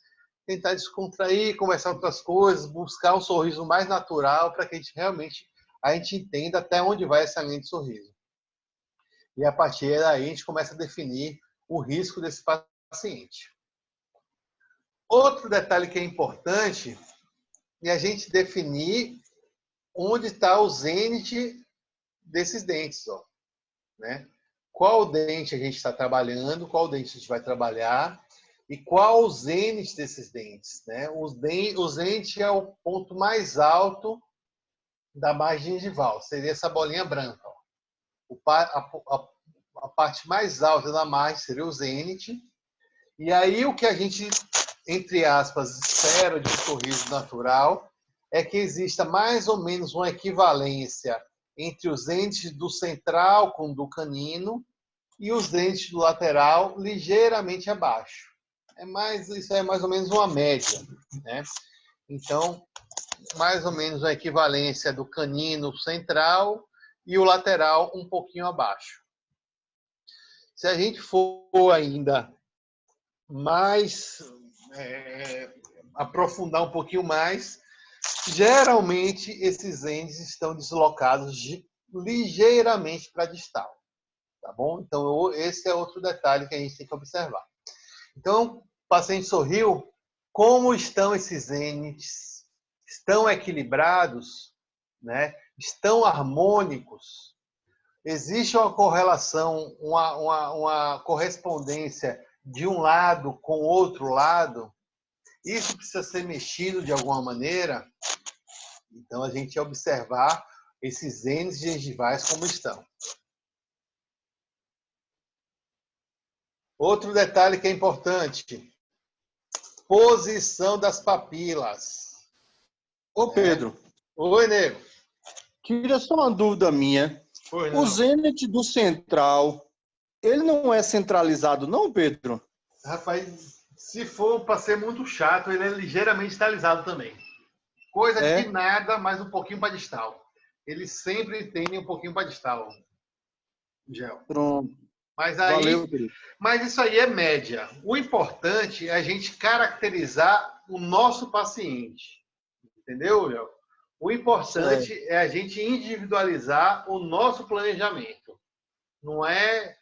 Speaker 1: tentar descontrair, conversar outras coisas, buscar um sorriso mais natural para que a gente entenda até onde vai essa linha de sorriso. E a partir daí a gente começa a definir o risco desse paciente. Outro detalhe que é importante é a gente definir onde está o zênite desses dentes, ó, né? Qual dente a gente está trabalhando, qual dente a gente vai trabalhar e qual o zênite desses dentes, né? O zênite é o ponto mais alto da margem gengival, seria essa bolinha branca, ó. A parte mais alta da margem seria o zênite. E aí o que a gente, entre aspas, espera de um sorriso natural é que exista mais ou menos uma equivalência entre os dentes do central com o do canino e os dentes do lateral ligeiramente abaixo. Isso é mais ou menos uma média, né? Então, mais ou menos uma equivalência do canino central e o lateral um pouquinho abaixo. Se a gente for ainda mais, aprofundar um pouquinho mais, geralmente esses entes estão deslocados ligeiramente para distal, tá bom? Então, esse é outro detalhe que a gente tem que observar. Então, o paciente sorriu, como estão esses entes? Estão equilibrados, né? Estão harmônicos? Existe uma correlação, uma correspondência de um lado com o outro lado? Isso precisa ser mexido de alguma maneira? Então, a gente observar esses Ns gengivais como estão. Outro detalhe que é importante, posição das papilas.
Speaker 2: Ô, Pedro.
Speaker 1: Oi, nego.
Speaker 2: Queria só uma dúvida minha. O zênite do central, ele não é centralizado, não, Pedro?
Speaker 1: Rapaz, se for para ser muito chato, ele é ligeiramente distalizado também. Coisa de nada, mas um pouquinho para distal. Ele sempre tem um pouquinho para distal. Gel.
Speaker 2: Pronto.
Speaker 1: Valeu, querido. Mas isso aí é média. O importante é a gente caracterizar o nosso paciente. Entendeu, Gel? O importante é a gente individualizar o nosso planejamento. Não é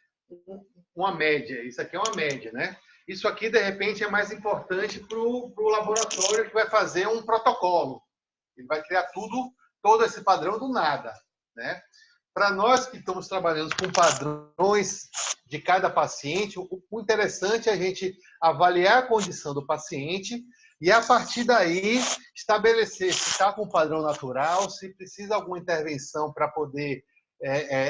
Speaker 1: uma média. Isso aqui é uma média, né? Isso aqui, de repente, é mais importante para o laboratório que vai fazer um protocolo. Ele vai criar todo esse padrão do nada, né? Para nós que estamos trabalhando com padrões de cada paciente, o interessante é a gente avaliar a condição do paciente e, a partir daí, estabelecer se está com um padrão natural, se precisa alguma intervenção para poder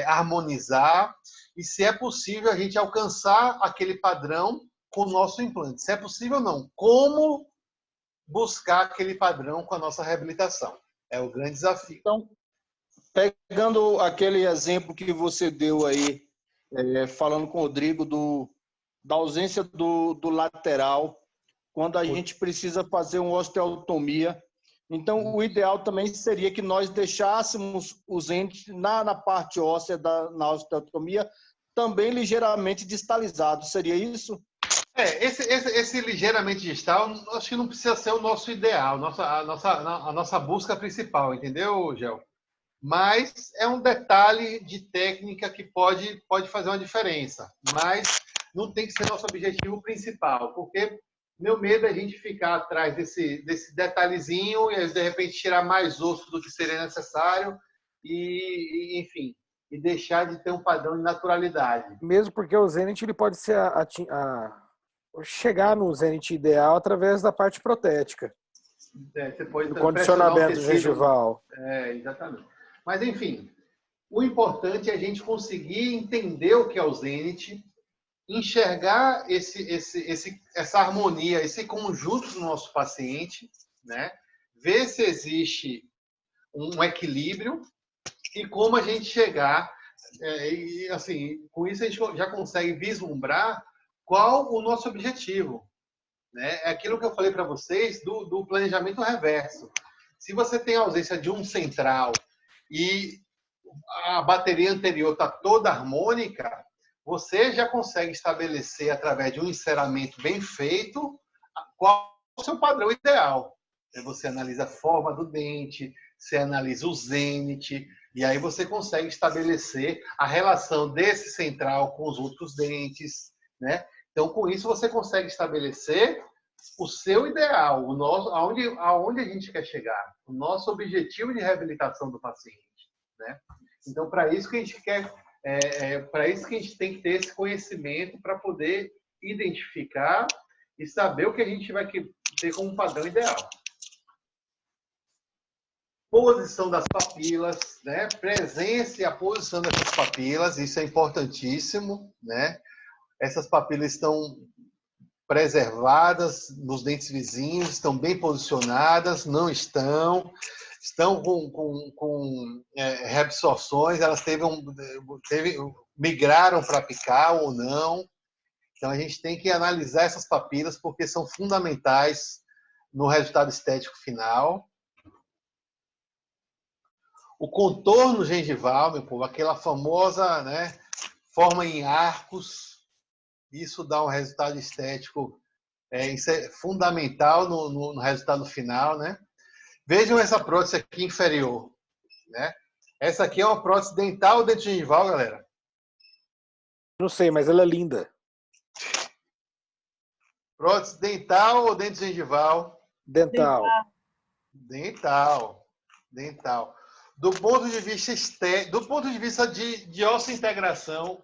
Speaker 1: harmonizar e se é possível a gente alcançar aquele padrão com o nosso implante. Se é possível ou não. Como buscar aquele padrão com a nossa reabilitação. É o grande desafio.
Speaker 2: Então, pegando aquele exemplo que você deu aí, falando com o Rodrigo, da ausência do lateral, quando a gente precisa fazer uma osteotomia. Então, o ideal também seria que nós deixássemos os entes na parte óssea na osteotomia também ligeiramente distalizados. Seria isso?
Speaker 1: Esse ligeiramente distal, acho que não precisa ser o nosso ideal, a nossa busca principal, entendeu, Gel? Mas é um detalhe de técnica que pode fazer uma diferença. Mas não tem que ser nosso objetivo principal, porque meu medo é a gente ficar atrás desse detalhezinho e, de repente, tirar mais osso do que seria necessário enfim, e deixar de ter um padrão de naturalidade.
Speaker 4: Mesmo porque o Zenit ele pode ser chegar no Zenit ideal através da parte protética.
Speaker 1: Você pode
Speaker 4: Do
Speaker 1: pressionar o
Speaker 4: condicionamento
Speaker 1: tecido.
Speaker 4: gengival.
Speaker 1: Exatamente. Mas, enfim, o importante é a gente conseguir entender o que é o Zenit, enxergar essa harmonia, esse conjunto do nosso paciente, né? Ver se existe um equilíbrio e como a gente chegar. E, assim, com isso a gente já consegue vislumbrar qual o nosso objetivo. Né? É aquilo que eu falei para vocês do planejamento reverso. Se você tem a ausência de um central e a bateria anterior está toda harmônica, você já consegue estabelecer, através de um enceramento bem feito, qual é o seu padrão ideal. Você analisa a forma do dente, você analisa o zênite, e aí você consegue estabelecer a relação desse central com os outros dentes. Né? Então, com isso, você consegue estabelecer o seu ideal, aonde a gente quer chegar, o nosso objetivo de reabilitação do paciente. Né? Então, para isso que a gente quer, para isso que a gente tem que ter esse conhecimento para poder identificar e saber o que a gente vai ter como padrão ideal. Posição das papilas, né? Presença e a posição dessas papilas, isso é importantíssimo, né? Essas papilas estão preservadas nos dentes vizinhos, estão bem posicionadas, não estão com reabsorções, elas migraram para apical ou não. Então, a gente tem que analisar essas papilas porque são fundamentais no resultado estético final. O contorno gengival, meu povo, aquela famosa, né, forma em arcos, isso dá um resultado estético, isso é fundamental no resultado final, né? Vejam essa prótese aqui inferior, né? Essa aqui é uma prótese dental ou dente gengival, galera?
Speaker 4: Não sei, mas ela é linda.
Speaker 1: Prótese dental ou dente gengival?
Speaker 4: Dental.
Speaker 1: Dental. Do ponto de vista estético, do ponto de vista de osso-integração,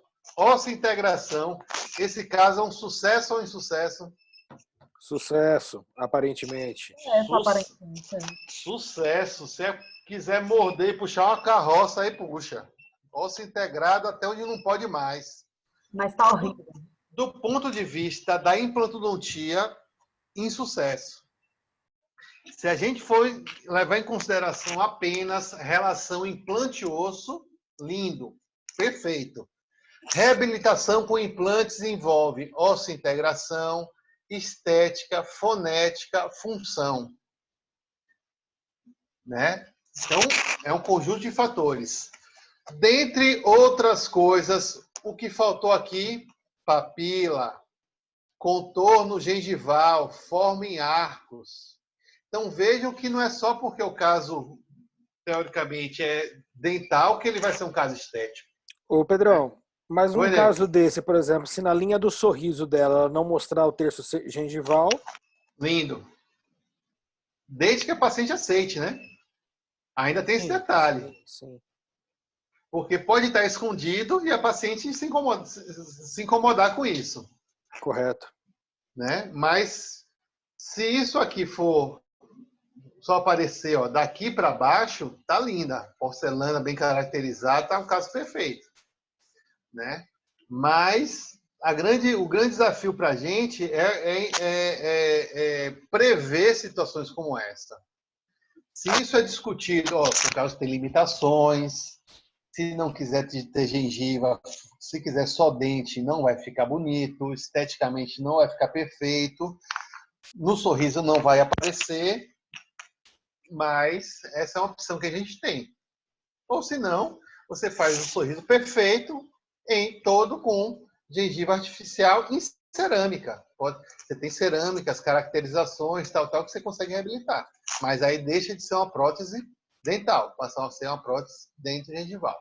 Speaker 1: esse caso é um sucesso ou insucesso?
Speaker 4: Sucesso, aparentemente.
Speaker 3: Aparentemente.
Speaker 1: Sucesso. Se você quiser morder e puxar uma carroça, aí puxa. Osso integrado até onde não pode mais.
Speaker 3: Mas tá horrível.
Speaker 1: Do ponto de vista da implantodontia, insucesso. Se a gente for levar em consideração apenas relação implante-osso, lindo, perfeito. Reabilitação com implantes envolve osso-integração, estética, fonética, função. Né? Então, é um conjunto de fatores. Dentre outras coisas, o que faltou aqui, papila, contorno gengival, forma em arcos. Então, vejam que não é só porque o caso, teoricamente, é dental que ele vai ser um caso estético.
Speaker 4: Ô, Pedrão, mas num caso desse, por exemplo, se na linha do sorriso dela ela não mostrar o terço gengival...
Speaker 1: Lindo. Desde que a paciente aceite, né? Ainda tem esse detalhe.
Speaker 4: Sim.
Speaker 1: Porque pode estar escondido e a paciente se incomodar com isso.
Speaker 4: Correto.
Speaker 1: Né? Mas se isso aqui for só aparecer, ó, daqui para baixo, tá linda. Porcelana bem caracterizada, tá um caso perfeito. Né? Mas o grande desafio para a gente é prever situações como essa. Se isso é discutido, ó, se o caso tem limitações, se não quiser ter gengiva, se quiser só dente, não vai ficar bonito, esteticamente não vai ficar perfeito, no sorriso não vai aparecer, mas essa é uma opção que a gente tem. Ou se não, você faz um sorriso perfeito todo com gengiva artificial em cerâmica. Você tem cerâmicas, caracterizações, tal, que você consegue reabilitar. Mas aí deixa de ser uma prótese dental, passa a ser uma prótese dente gengival.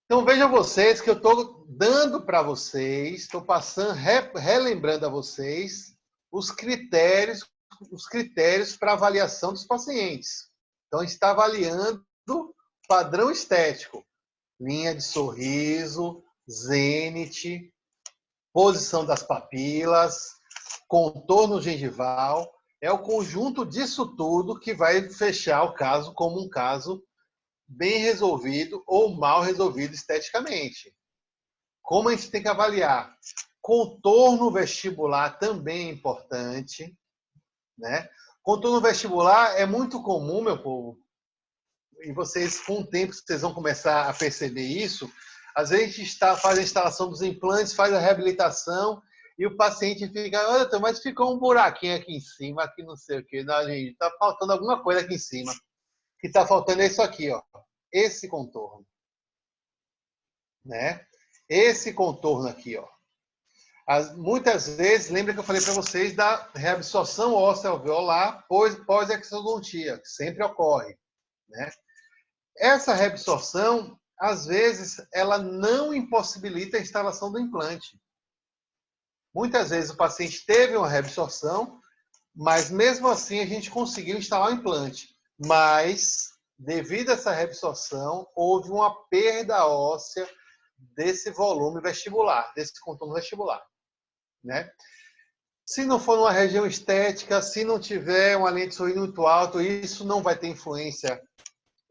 Speaker 1: Então vejam vocês que eu estou dando para vocês, estou passando, relembrando a vocês os critérios para avaliação dos pacientes. Então a gente está avaliando padrão estético. Linha de sorriso, zênite, posição das papilas, contorno gengival. É o conjunto disso tudo que vai fechar o caso como um caso bem resolvido ou mal resolvido esteticamente. Como a gente tem que avaliar? Contorno vestibular também é importante, né? Contorno vestibular é muito comum, meu povo, e vocês, com o tempo, vocês vão começar a perceber isso. Às vezes a gente faz a instalação dos implantes, faz a reabilitação, e o paciente fica, olha, mas ficou um buraquinho aqui em cima, aqui não sei o quê. Não, gente, está faltando alguma coisa aqui em cima. O que está faltando é isso aqui, ó, esse contorno. Né? Esse contorno aqui, ó. Muitas vezes, lembra que eu falei para vocês da reabsorção óssea alveolar pós-exodontia, que sempre ocorre. Né? Essa reabsorção, às vezes, ela não impossibilita a instalação do implante. Muitas vezes o paciente teve uma reabsorção, mas mesmo assim a gente conseguiu instalar o implante. Mas, devido a essa reabsorção, houve uma perda óssea desse volume vestibular, desse contorno vestibular. Né? Se não for numa região estética, se não tiver uma linha de sorriso muito alta, isso não vai ter influência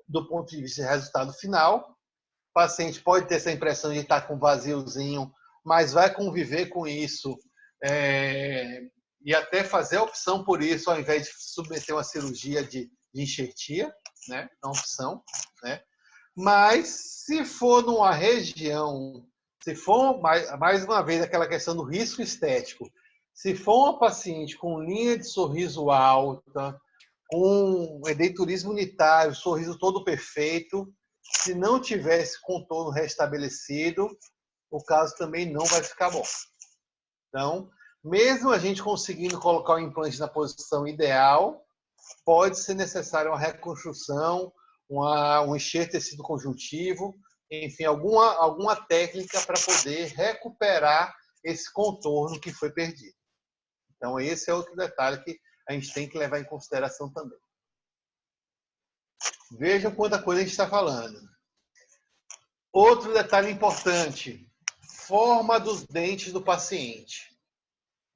Speaker 1: do ponto de vista de resultado final. O paciente pode ter essa impressão de estar com um vaziozinho, mas vai conviver com isso e até fazer a opção por isso, ao invés de submeter uma cirurgia de enxertia, né? É uma opção. Né? Mas, se for numa região, se for, mais uma vez, aquela questão do risco estético, se for uma paciente com linha de sorriso alta, com edenturismo unitário, sorriso todo perfeito, se não tivesse contorno restabelecido, o caso também não vai ficar bom. Então, mesmo a gente conseguindo colocar o implante na posição ideal, pode ser necessária uma reconstrução, um enxerto de tecido conjuntivo, enfim, alguma técnica para poder recuperar esse contorno que foi perdido. Então, esse é outro detalhe que a gente tem que levar em consideração também. Vejam quanta coisa a gente está falando. Outro detalhe importante, forma dos dentes do paciente.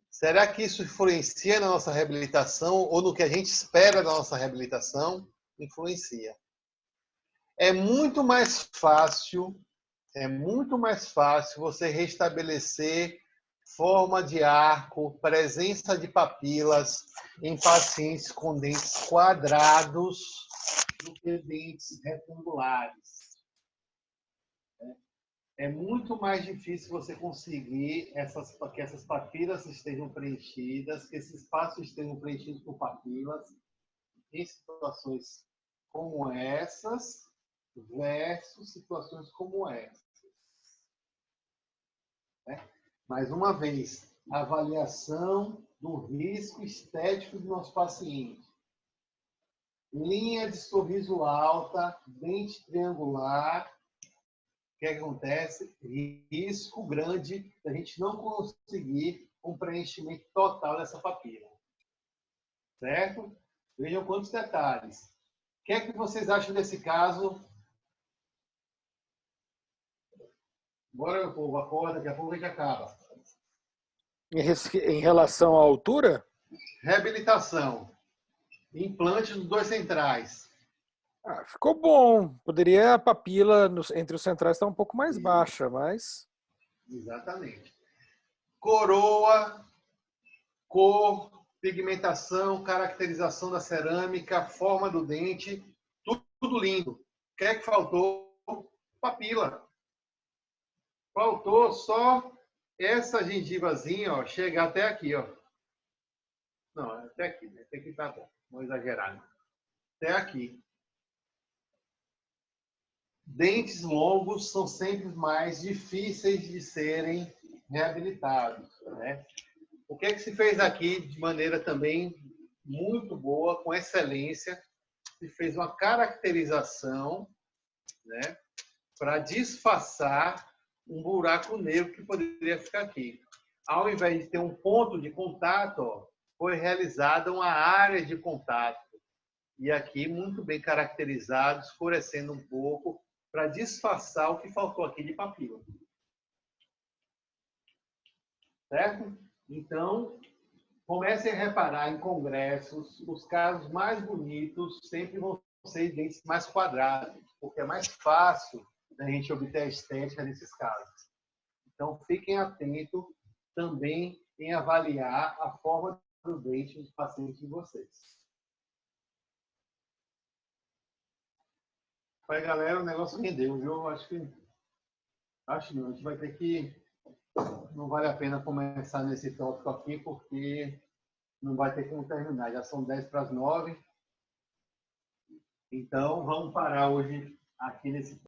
Speaker 1: Será que isso influencia na nossa reabilitação ou no que a gente espera da nossa reabilitação? Influencia. É muito mais fácil você restabelecer forma de arco, presença de papilas em pacientes com dentes quadrados do que dentes retangulares. É muito mais difícil você conseguir que essas papilas estejam preenchidas, que esses espaços estejam preenchidos por papilas em situações como essas versus situações como essas. Mais uma vez, avaliação do risco estético do nosso paciente. Linha de sorriso alta, dente triangular. O que acontece? Risco grande da gente não conseguir um preenchimento total dessa papila. Certo? Vejam quantos detalhes. O que é que vocês acham desse caso? Bora, meu povo, acorda, daqui a pouco a gente acaba.
Speaker 4: Em relação à altura?
Speaker 1: Reabilitação. Implante dos dois centrais.
Speaker 4: Ficou bom. Poderia a papila entre os centrais estar um pouco mais baixa, mas...
Speaker 1: Exatamente. Coroa, cor, pigmentação, caracterização da cerâmica, forma do dente, tudo lindo. O que é que faltou? Papila. Faltou só essa gengivazinha, ó, chegar até aqui, ó. Não, até aqui, né? Até aqui tá bom. Vamos exagerar, né? Até aqui. Dentes longos são sempre mais difíceis de serem reabilitados, né? O que é que se fez aqui de maneira também muito boa, com excelência? Se fez uma caracterização, né, para disfarçar um buraco negro que poderia ficar aqui. Ao invés de ter um ponto de contato, ó, foi realizada uma área de contato. E aqui muito bem caracterizado, escurecendo um pouco, para disfarçar o que faltou aqui de papila. Certo? Então, comecem a reparar em congressos, os casos mais bonitos sempre vão ser dentes mais quadrados, porque é mais fácil da gente obter a estética nesses casos. Então, fiquem atentos também em avaliar a forma do dente dos pacientes de vocês. Pai, galera, o negócio rendeu, viu? Acho não, a gente vai ter que... Não vale a pena começar nesse tópico aqui, porque não vai ter como terminar. Já são 10 para as 9. Então, vamos parar hoje aqui nesse